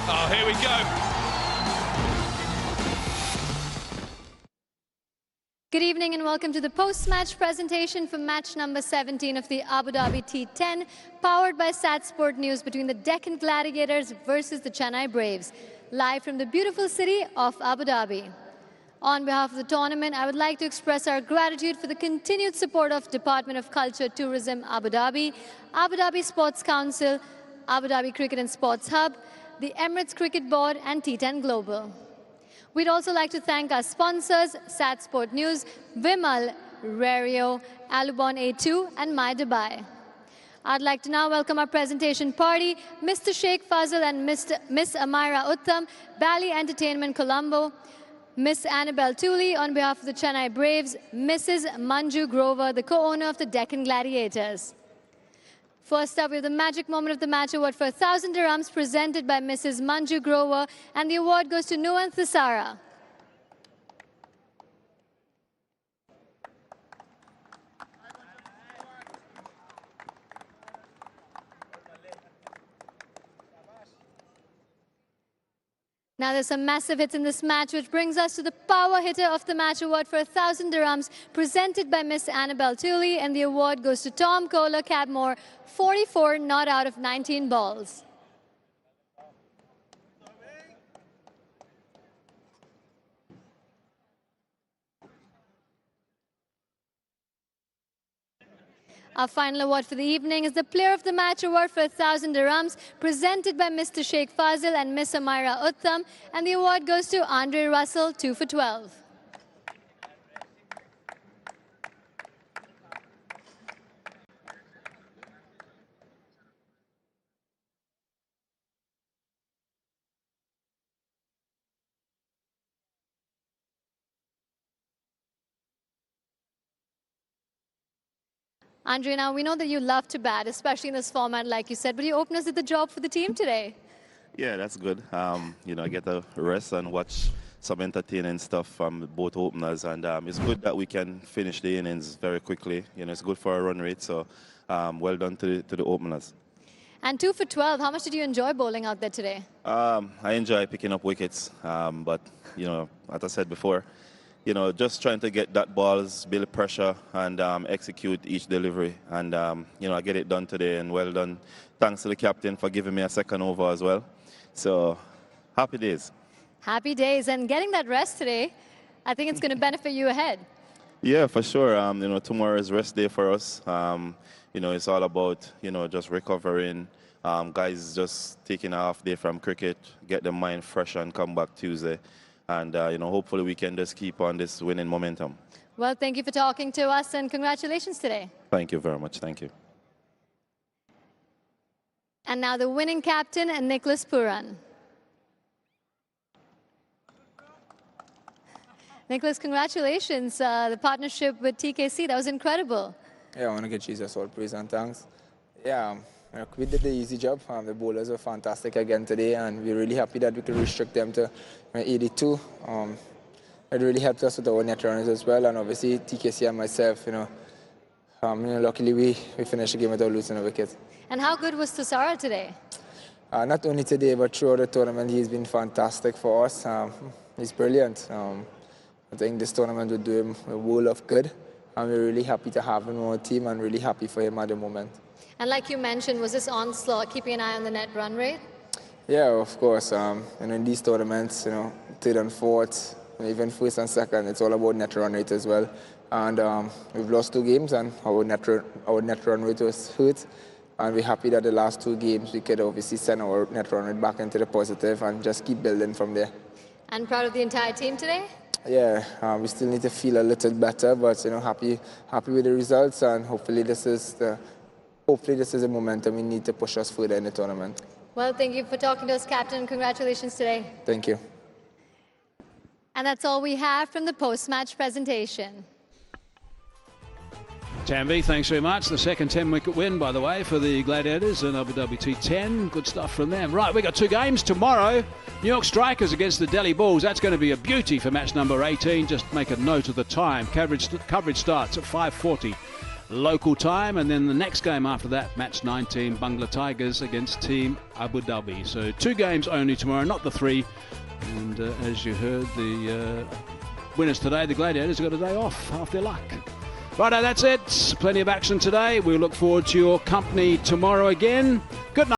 Oh, here we go. Good evening and welcome to the post-match presentation for match number 17 of the Abu Dhabi T10, powered by Sport News, between the Deccan Gladiators versus the Chennai Braves, live from the beautiful city of Abu Dhabi. On behalf of the tournament, I would like to express our gratitude for the continued support of Department of Culture, Tourism, Abu Dhabi Sports Council, Abu Dhabi Cricket and Sports Hub, the Emirates Cricket Board and T10 Global. We'd also like to thank our sponsors, Sport News, Vimal, Rario, Alubon A2 and My Dubai. I'd like to now welcome our presentation party, Mr. Sheikh Fazil and Miss Amira Uttam, Bali Entertainment Colombo, Miss Annabelle Tooley on behalf of the Chennai Braves, Mrs. Manju Grover, the co-owner of the Deccan Gladiators. First up, we have the Magic Moment of the Match award for 1,000 dirhams presented by Mrs. Manju Grover, and the award goes to Nuan Thisara. Now there's some massive hits in this match, which brings us to the Power Hitter of the Match award for 1,000 dirhams presented by Miss Annabelle Tooley, and the award goes to Tom Kohler Cadmore, 44 not out of 19 balls. Our final award for the evening is the Player of the Match award for 1,000 dirhams presented by Mr. Sheikh Fazil and Miss Amira Uttam, and the award goes to Andre Russell, 2 for 12. Andre, now we know that you love to bat, especially in this format, like you said, but your openers did the job for the team today. Yeah, that's good. You know, I get a rest and watch some entertaining stuff from both openers, and it's good that we can finish the innings very quickly. You know, it's good for our run rate, so well done to the openers. And 2 for 12, how much did you enjoy bowling out there today? I enjoy picking up wickets, but, you know, as I said before, you know, just trying to get that balls, build pressure, and execute each delivery. And, you know, I get it done today, and well done. Thanks to the captain for giving me a second over as well. So, happy days. Happy days. And getting that rest today, I think it's going to benefit you ahead. Yeah, for sure. You know, tomorrow is rest day for us. You know, it's all about, you know, just recovering. Guys just taking a half day from cricket, get their mind fresh and come back Tuesday. And, you know, hopefully we can just keep on this winning momentum. Well, thank you for talking to us, and congratulations today. Thank you very much. Thank you. And now the winning captain, Nicholas Puran. Nicholas, congratulations. The partnership with TKC, that was incredible. Yeah, I want to give Jesus all praise and thanks. Yeah, we did the easy job. The bowlers were fantastic again today, and we're really happy that we could restrict them to 82. It really helped us with our net runners as well, and obviously TKC and myself, you know, luckily we finished the game without losing a wicket. And how good was Thisara today? Not only today, but throughout the tournament, he's been fantastic for us. He's brilliant. I think this tournament will do him a world of good, and we're really happy to have him on our team and really happy for him at the moment. And like you mentioned, was this onslaught keeping an eye on the net run rate? Yeah, of course. And in these tournaments, you know, third and fourth, even first and second, it's all about net run rate as well. And we've lost 2 games, and our net run rate was hurt. And we're happy that the last 2 games we could obviously send our net run rate back into the positive and just keep building from there. And proud of the entire team today? Yeah, we still need to feel a little better, but you know, happy with the results, and hopefully this is a momentum we need to push us further in the tournament. Well, thank you for talking to us, Captain. Congratulations today. Thank you. And that's all we have from the post-match presentation. Tamby, thanks very much. The second 10-wicket win, by the way, for the Gladiators in Abu Dhabi T10. Good stuff from them. Right, we've got 2 games tomorrow. New York Strikers against the Delhi Bulls. That's going to be a beauty for match number 18. Just make a note of the time. Coverage starts at 5:40 local time, and then the next game after that, match 19, Bangla Tigers against Team Abu Dhabi. So 2 games only tomorrow, not the 3. And as you heard, the winners today, the Gladiators, got a day off, half their luck. Righto, that's it. Plenty of action today. We'll look forward to your company tomorrow again. Good night.